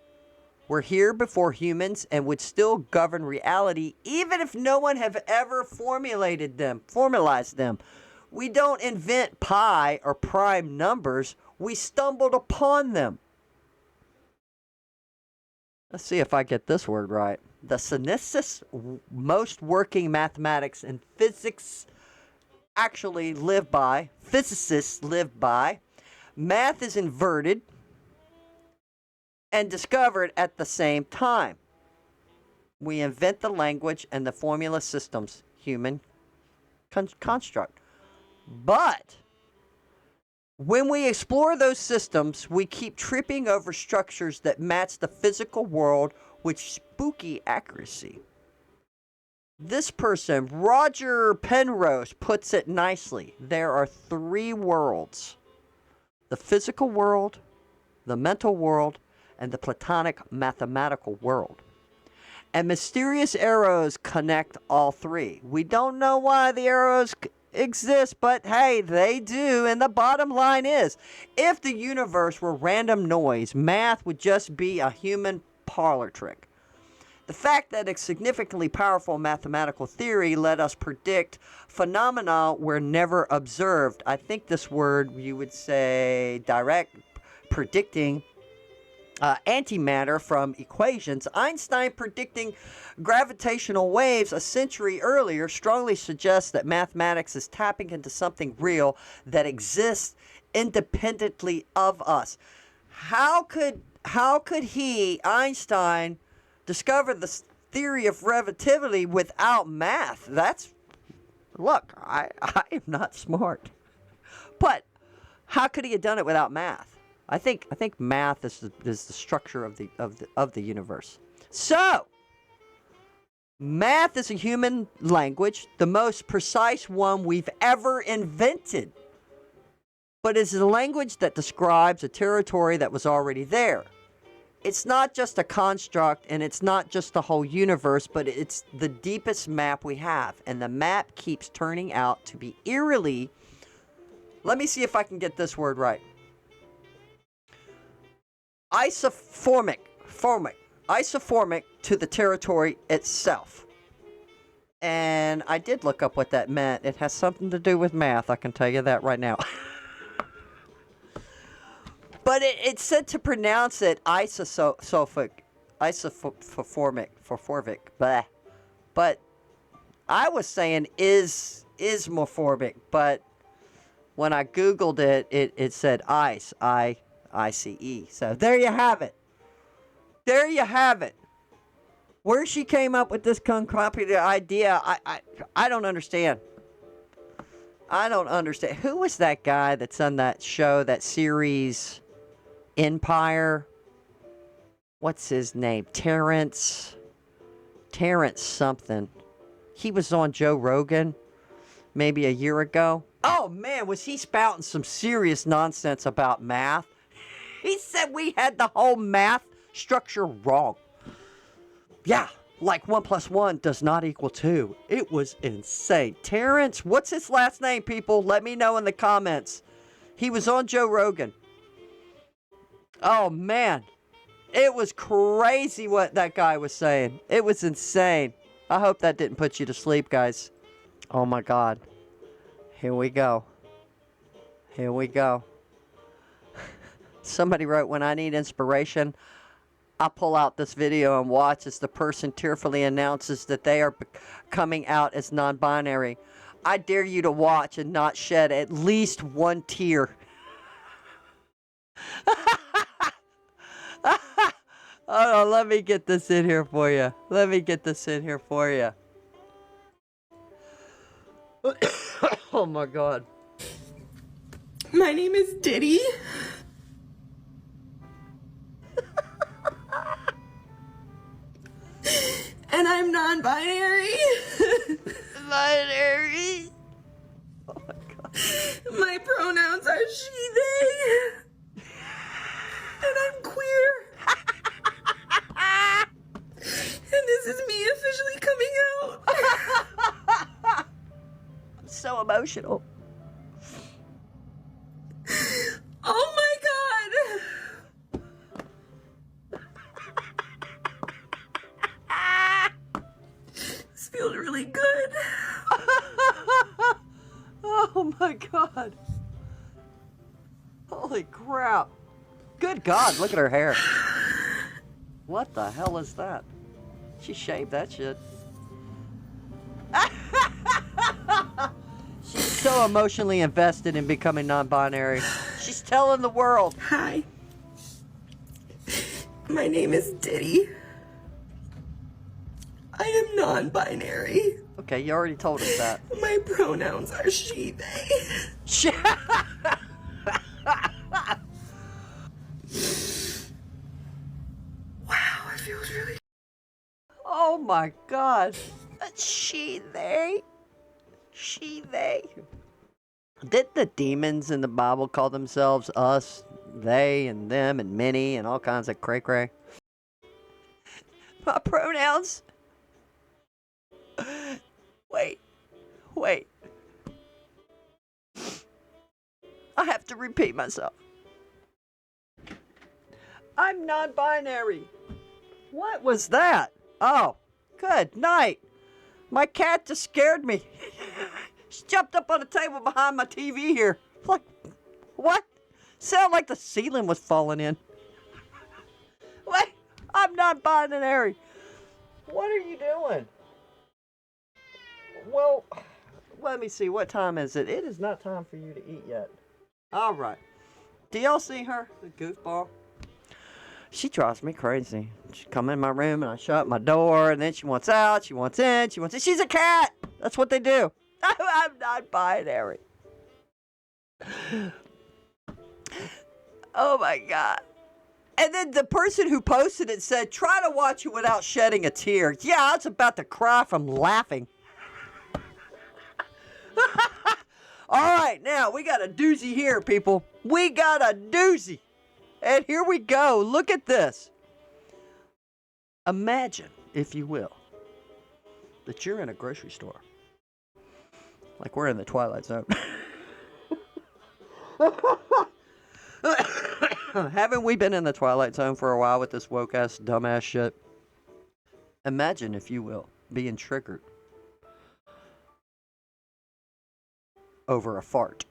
were here before humans and would still govern reality even if no one have ever formalized them. We don't invent pi or prime numbers. We stumbled upon them. Let's see if I get this word right. The synthesis most working mathematics and physics actually live by, physicists live by. Math is inverted and discovered at the same time. We invent the language and the formula systems, human construct. But when we explore those systems, we keep tripping over structures that match the physical world with spooky accuracy. This person, Roger Penrose, puts it nicely. There are three worlds: the physical world, the mental world, and the Platonic mathematical world. And mysterious arrows connect all three. We don't know why the arrows exist, but hey, they do. And the bottom line is, if the universe were random noise, math would just be a human parlor trick. The fact that a significantly powerful mathematical theory let us predict phenomena were never observed. I think this word you would say direct predicting antimatter from equations. Einstein predicting gravitational waves a century earlier strongly suggests that mathematics is tapping into something real that exists independently of us. How could he, Einstein, discover the theory of relativity without math? Look, I am not smart, but how could he have done it without math? I think math is the structure of the universe. So, math is a human language, the most precise one we've ever invented. But it's a language that describes a territory that was already there. It's not just a construct, and it's not just the whole universe, but it's the deepest map we have. And the map keeps turning out to be eerily, let me see if I can get this word right, isoformic to the territory itself. And I did look up what that meant. It has something to do with math, I can tell you that right now. But it said to pronounce it isoformic, blah. But I was saying ismorphic, but when I Googled it, it said ice, I-C-E. So there you have it. There you have it. Where she came up with this concocted idea, I don't understand. I don't understand. Who was that guy that's on that show, that series, Empire? What's his name? Terrence something. He was on Joe Rogan maybe a year ago. Oh man, was he spouting some serious nonsense about math? He said we had the whole math structure wrong. Yeah, like 1 + 1 does not equal 2. It was insane. Terrence, what's his last name, people? Let me know in the comments. He was on Joe Rogan. Oh, man. It was crazy what that guy was saying. It was insane. I hope that didn't put you to sleep, guys. Oh, my God. Here we go. Here we go. Somebody wrote, when I need inspiration, I pull out this video and watch as the person tearfully announces that they are coming out as non-binary. I dare you to watch and not shed at least one tear. Oh, let me get this in here for you. Let me get this in here for you. Oh my God. My name is Diddy. And I'm non-binary. Binary. Oh my God. My pronouns are she, they. And I'm queer. And this is me officially coming out. I'm so emotional. Oh my God. Oh my God. Holy crap. Good God, look at her hair. What the hell is that? She shaved that shit. She's so emotionally invested in becoming non-binary. She's telling the world. Hi. My name is Diddy. I am non-binary. Okay, you already told us that. My pronouns are she, they. Wow, it feels really... Oh my God. She, they. She, they. Did the demons in the Bible call themselves us, they, and them, and many, and all kinds of cray-cray? My pronouns. Wait. I have to repeat myself. I'm non-binary. What was that? Oh, good night. My cat just scared me. She jumped up on the table behind my TV here. Like, what? Sound like the ceiling was falling in. Wait, I'm non-binary. What are you doing? Well, let me see. What time is it? It is not time for you to eat yet. All right. Do y'all see her? The goofball. She drives me crazy. She come in my room and I shut my door, and then she wants out, she wants in, she wants in. She's a cat. That's what they do. I'm not binary. Oh my God. And then the person who posted it said, try to watch it without shedding a tear. Yeah, I was about to cry from laughing. All right, now we got a doozy here, people. We got a doozy. And here we go. Look at this. Imagine, if you will, that you're in a grocery store. Like we're in the Twilight Zone. Haven't we been in the Twilight Zone for a while with this woke-ass, dumbass shit? Imagine, if you will, being triggered over a fart.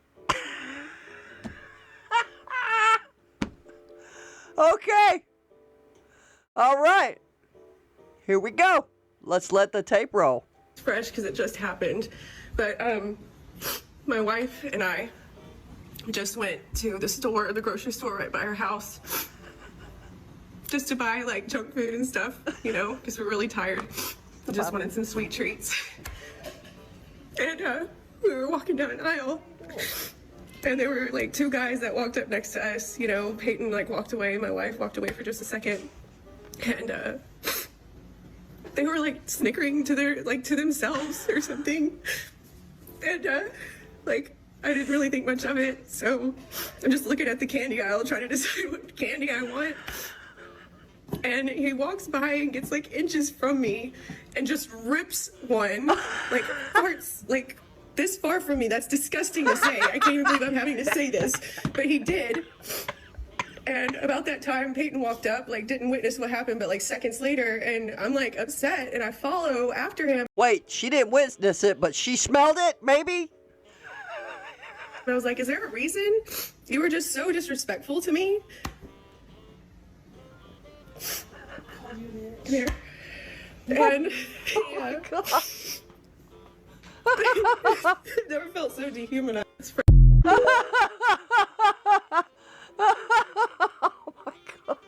Okay. All right. Here we go. Let's let the tape roll. It's fresh because it just happened. But my wife and I just went to the grocery store right by our house, just to buy like junk food and stuff, you know, because we're really tired. Just wanted some sweet treats. And we were walking down an aisle, and there were like two guys that walked up next to us. You know, Peyton like walked away, my wife walked away for just a second, and they were like snickering to themselves or something. And like I didn't really think much of it, so I'm just looking at the candy aisle trying to decide what candy I want. And he walks by and gets like inches from me and just rips one, like farts like this far from me. That's disgusting to say. I can't even believe I'm having to say this, but he did. And about that time, Peyton walked up, like didn't witness what happened, but like seconds later, and I'm like upset, and I follow after him. Wait, she didn't witness it, but she smelled it, maybe? And I was like, is there a reason? You were just so disrespectful to me. Come here. And oh my God. Never felt so dehumanized. Oh my God.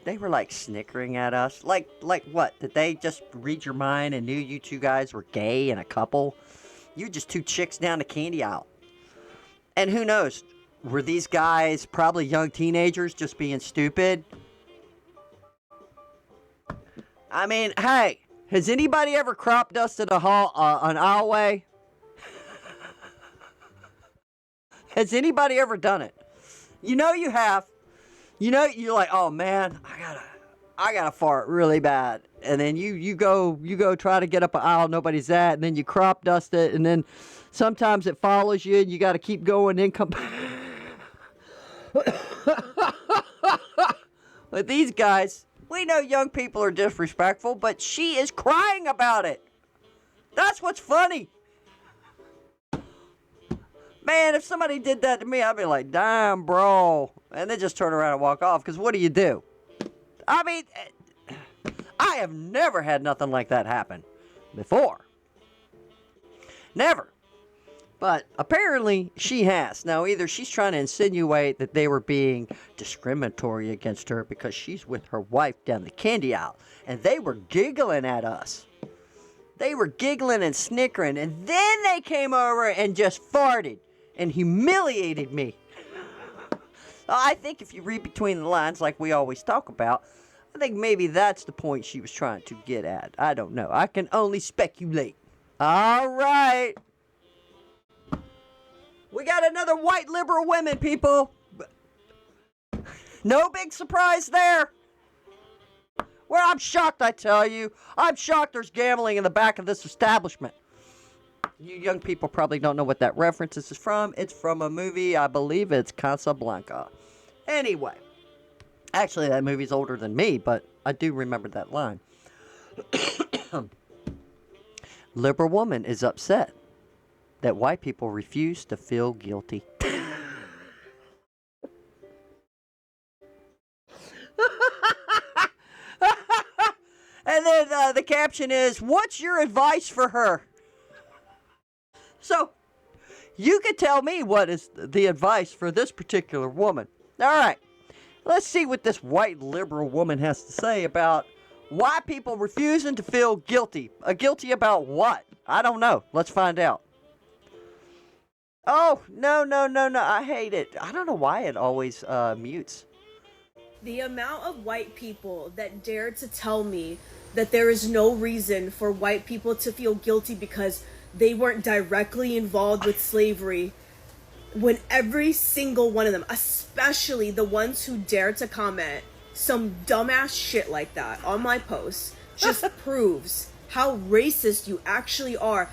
They were like snickering at us. Like what? Did they just read your mind and knew you two guys were gay and a couple? You're just two chicks down the candy aisle. And who knows? Were these guys probably young teenagers just being stupid? I mean, hey, has anybody ever crop dusted an aisleway? Has anybody ever done it? You know you have. You know you're like, oh man, I gotta fart really bad, and then you go try to get up an aisle nobody's at, and then you crop dust it, and then sometimes it follows you, and you got to keep going, then come. With these guys, we know young people are disrespectful, but she is crying about it. That's what's funny. Man, if somebody did that to me, I'd be like, damn, bro. And then just turn around and walk off, because what do? I mean, I have never had nothing like that happen before. Never. But apparently she has. Now, either she's trying to insinuate that they were being discriminatory against her because she's with her wife down the candy aisle, and they were giggling at us. They were giggling and snickering, and then they came over and just farted and humiliated me. I think if you read between the lines like we always talk about, I think maybe that's the point she was trying to get at. I don't know. I can only speculate. All right. We got another white liberal women, people. No big surprise there. Well, I'm shocked, I tell you. I'm shocked there's gambling in the back of this establishment. You young people probably don't know what that reference is from. It's from a movie, I believe it's Casablanca. Anyway. Actually, that movie's older than me, but I do remember that line. Liberal woman is upset that white people refuse to feel guilty. And then the caption is, what's your advice for her? So, you could tell me what is the advice for this particular woman. All right, let's see what this white liberal woman has to say about why people refusing to feel guilty. Guilty about what? I don't know. Let's find out. Oh, no. I hate it. I don't know why it always mutes. The amount of white people that dare to tell me that there is no reason for white people to feel guilty because they weren't directly involved with slavery, when every single one of them, especially the ones who dare to comment some dumbass shit like that on my posts, just proves how racist you actually are.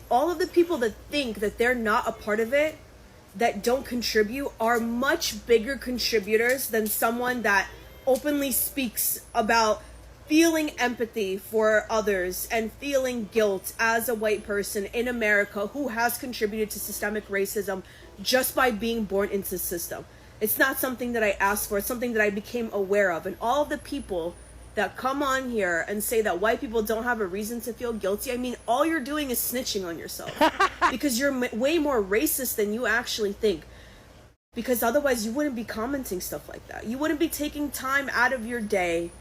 All of the people that think that they're not a part of it, that don't contribute, are much bigger contributors than someone that openly speaks about feeling empathy for others and feeling guilt as a white person in America who has contributed to systemic racism just by being born into the system. It's not something that I asked for. It's something that I became aware of. And all of the people that come on here and say that white people don't have a reason to feel guilty, I mean, all you're doing is snitching on yourself. Because you're way more racist than you actually think. Because otherwise you wouldn't be commenting stuff like that. You wouldn't be taking time out of your day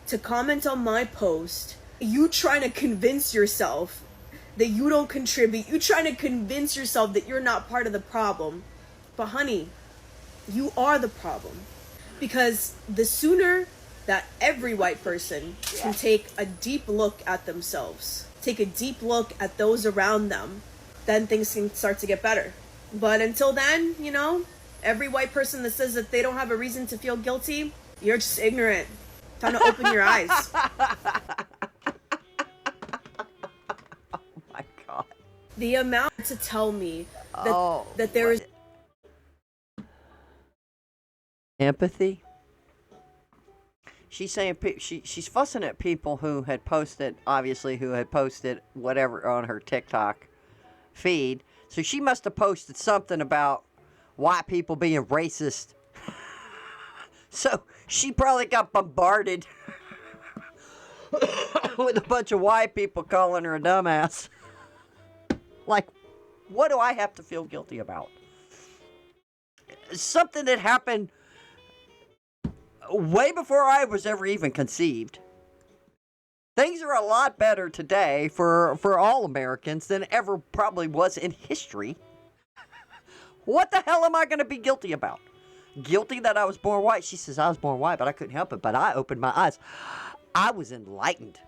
to comment on my post. You trying to convince yourself that you don't contribute. You trying to convince yourself that you're not part of the problem. But honey, you are the problem. Because the sooner that every white person can take a deep look at themselves, take a deep look at those around them, then things can start to get better. But until then, you know, every white person that says that they don't have a reason to feel guilty, you're just ignorant. Time to open your eyes. Oh my God. The amount to tell me that there is empathy. She's saying she's fussing at people who had posted whatever on her TikTok feed. So she must have posted something about white people being racist. So she probably got bombarded with a bunch of white people calling her a dumbass. Like, what do I have to feel guilty about? Something that happened way before I was ever even conceived. Things are a lot better today for all Americans than ever probably was in history. What the hell am I going to be guilty about? Guilty that I was born white? She says I was born white, but I couldn't help it. But I opened my eyes. I was enlightened.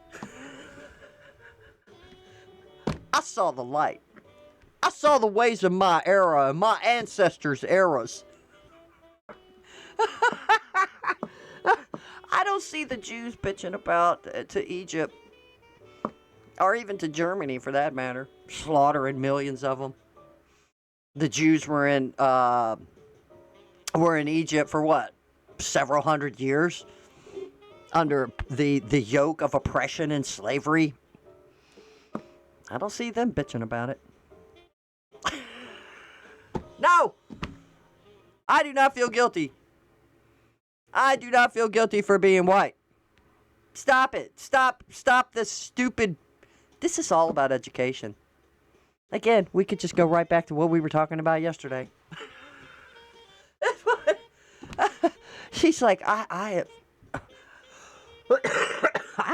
I saw the light. I saw the ways of my era and my ancestors' eras. I don't see the Jews bitching about to Egypt, or even to Germany for that matter, slaughtering millions of them. The Jews were in Egypt for what? Several hundred years under the yoke of oppression and slavery. I don't see them bitching about it. No! I do not feel guilty. I do not feel guilty for being white. Stop it. Stop this stupid... This is all about education. Again, we could just go right back to what we were talking about yesterday. She's like, I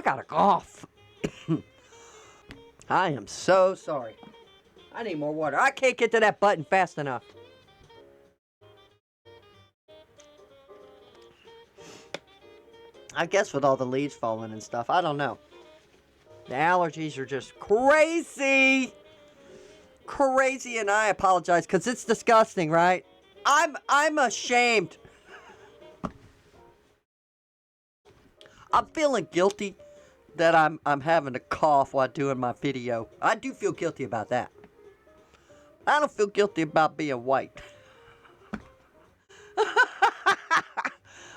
got a cough. I am so sorry. I need more water. I can't get to that button fast enough. I guess with all the leaves falling and stuff, I don't know. The allergies are just crazy. Crazy, and I apologize because it's disgusting, right? I'm ashamed. I'm feeling guilty that I'm having a cough while doing my video. I do feel guilty about that. I don't feel guilty about being white.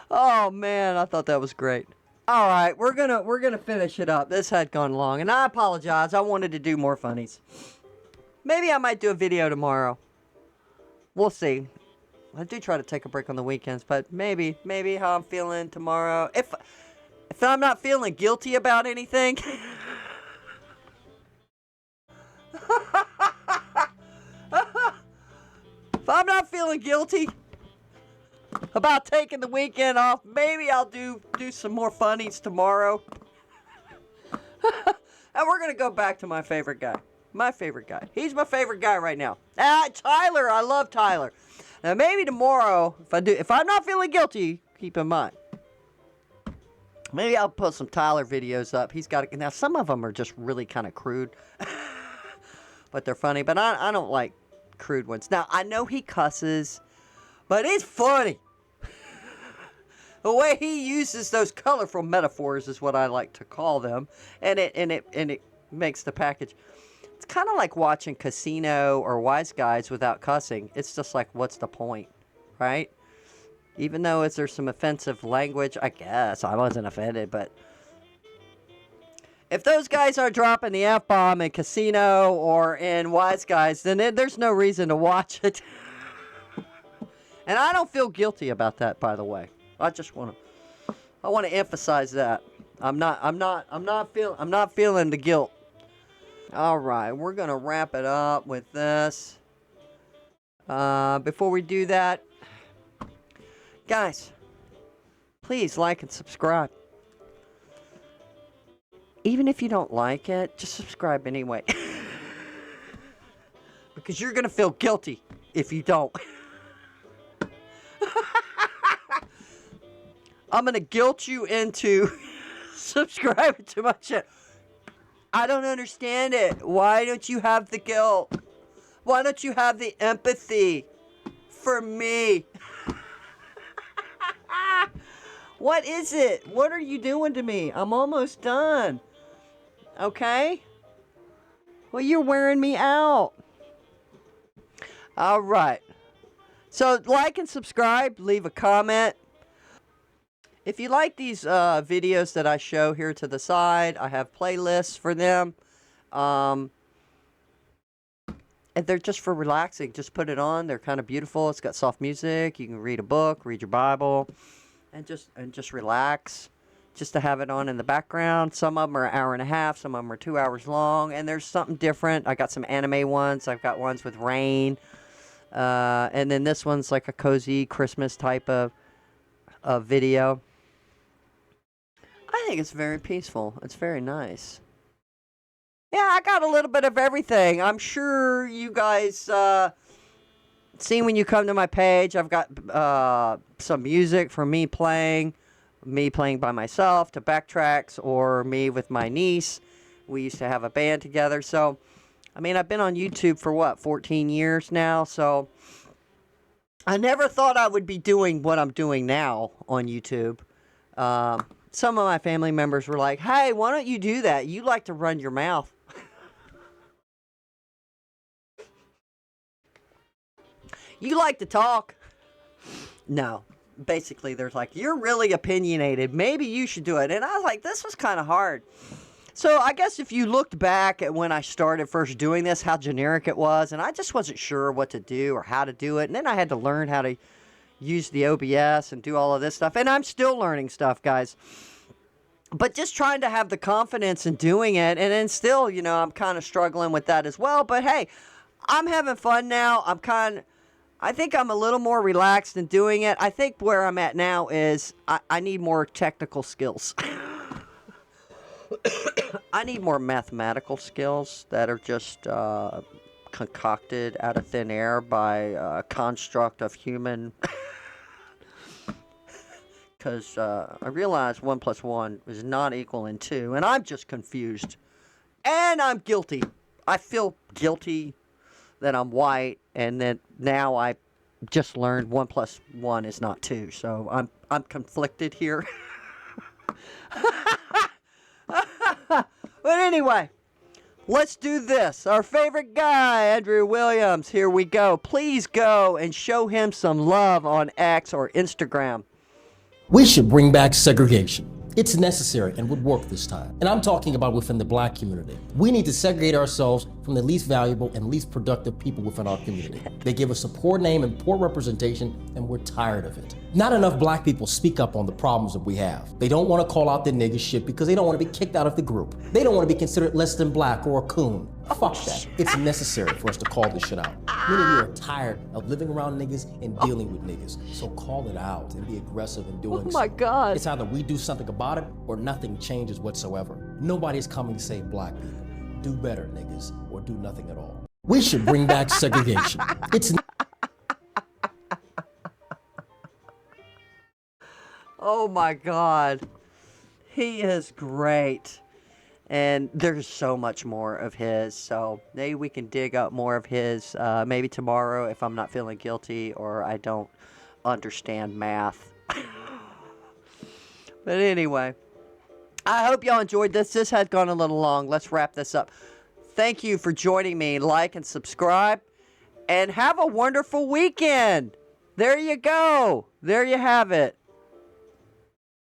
Oh man, I thought that was great. All right, we're gonna finish it up. This had gone long, and I apologize. I wanted to do more funnies. Maybe I might do a video tomorrow. We'll see. I do try to take a break on the weekends, but maybe how I'm feeling tomorrow. If I'm not feeling guilty about anything. If I'm not feeling guilty about taking the weekend off, maybe I'll do some more funnies tomorrow. And we're going to go back to my favorite guy. My favorite guy. He's my favorite guy right now. Tyler. I love Tyler. Now maybe tomorrow, if I'm not feeling guilty, keep in mind. Maybe I'll put some Tyler videos up. He's got now some of them are just really kind of crude. But they're funny. But I don't like crude ones. Now I know he cusses, but it's funny. The way he uses those colorful metaphors is what I like to call them, and it makes the package. It's kind of like watching Casino or Wise Guys without cussing. It's just like, what's the point, right? Even though there's some offensive language, I guess I wasn't offended, but if those guys are dropping the F-bomb in Casino or in Wise Guys, then there's no reason to watch it. And I don't feel guilty about that, by the way. I want to emphasize that. I'm not feeling the guilt. All right, we're going to wrap it up with this. Before we do that, guys, please like and subscribe. Even if you don't like it, just subscribe anyway. Because you're going to feel guilty if you don't. I'm going to guilt you into subscribing to my channel. I don't understand it. Why don't you have the guilt? Why don't you have the empathy for me? What is it? What are you doing to me? I'm almost done. Okay? Well, you're wearing me out. All right. So, like and subscribe. Leave a comment. If you like these videos that I show here to the side, I have playlists for them. And they're just for relaxing. Just put it on. They're kind of beautiful. It's got soft music. You can read a book, read your Bible, and just relax. Just to have it on in the background. Some of them are an hour and a half. Some of them are 2 hours long. And there's something different. I got some anime ones. I've got ones with rain. And then this one's like a cozy Christmas type of video. I think it's very peaceful. It's very nice. Yeah, I got a little bit of everything. I'm sure you guys see when you come to my page. I've got some music from me playing by myself to backtracks, or me with my niece. We used to have a band together. So, I mean, I've been on YouTube for 14 years now. So, I never thought I would be doing what I'm doing now on YouTube. Some of my family members were like, hey, why don't you do that? You like to run your mouth. You like to talk. No. Basically, there's like, you're really opinionated. Maybe you should do it. And I was like, this was kind of hard. So I guess if you looked back at when I started first doing this, how generic it was, and I just wasn't sure what to do or how to do it. And then I had to learn how to use the OBS and do all of this stuff. And I'm still learning stuff, guys. But just trying to have the confidence in doing it. And then still, you know, I'm kind of struggling with that as well. But hey, I'm having fun now. I think I'm a little more relaxed in doing it. I think where I'm at now is I need more technical skills. I need more mathematical skills that are just concocted out of thin air by a construct of human. Because I realize 1 + 1 is not equaling 2, and I'm just confused. And I'm guilty. I feel guilty that I'm white, and that now I just learned 1 + 1 is not 2. So I'm conflicted here. But anyway, let's do this. Our favorite guy, Andrew Williams. Here we go. Please go and show him some love on X or Instagram. We should bring back segregation. It's necessary and would work this time. And I'm talking about within the black community. We need to segregate ourselves from the least valuable and least productive people within our community. They give us a poor name and poor representation, and we're tired of it. Not enough black people speak up on the problems that we have. They don't want to call out the nigga shit because they don't want to be kicked out of the group. They don't want to be considered less than black or a coon. Fuck that. It's necessary for us to call this shit out. Many of you are tired of living around niggas and dealing with niggas. So call it out and be aggressive in doing so. Oh my God. It's either we do something about it or nothing changes whatsoever. Nobody's coming to save black people. Do better, niggas, or do nothing at all. We should bring back segregation. It's Oh my God. He is great. And there's so much more of his. So maybe we can dig up more of his maybe tomorrow if I'm not feeling guilty or I don't understand math. But anyway, I hope y'all enjoyed this. This has gone a little long. Let's wrap this up. Thank you for joining me. Like and subscribe. And have a wonderful weekend. There you go. There you have it.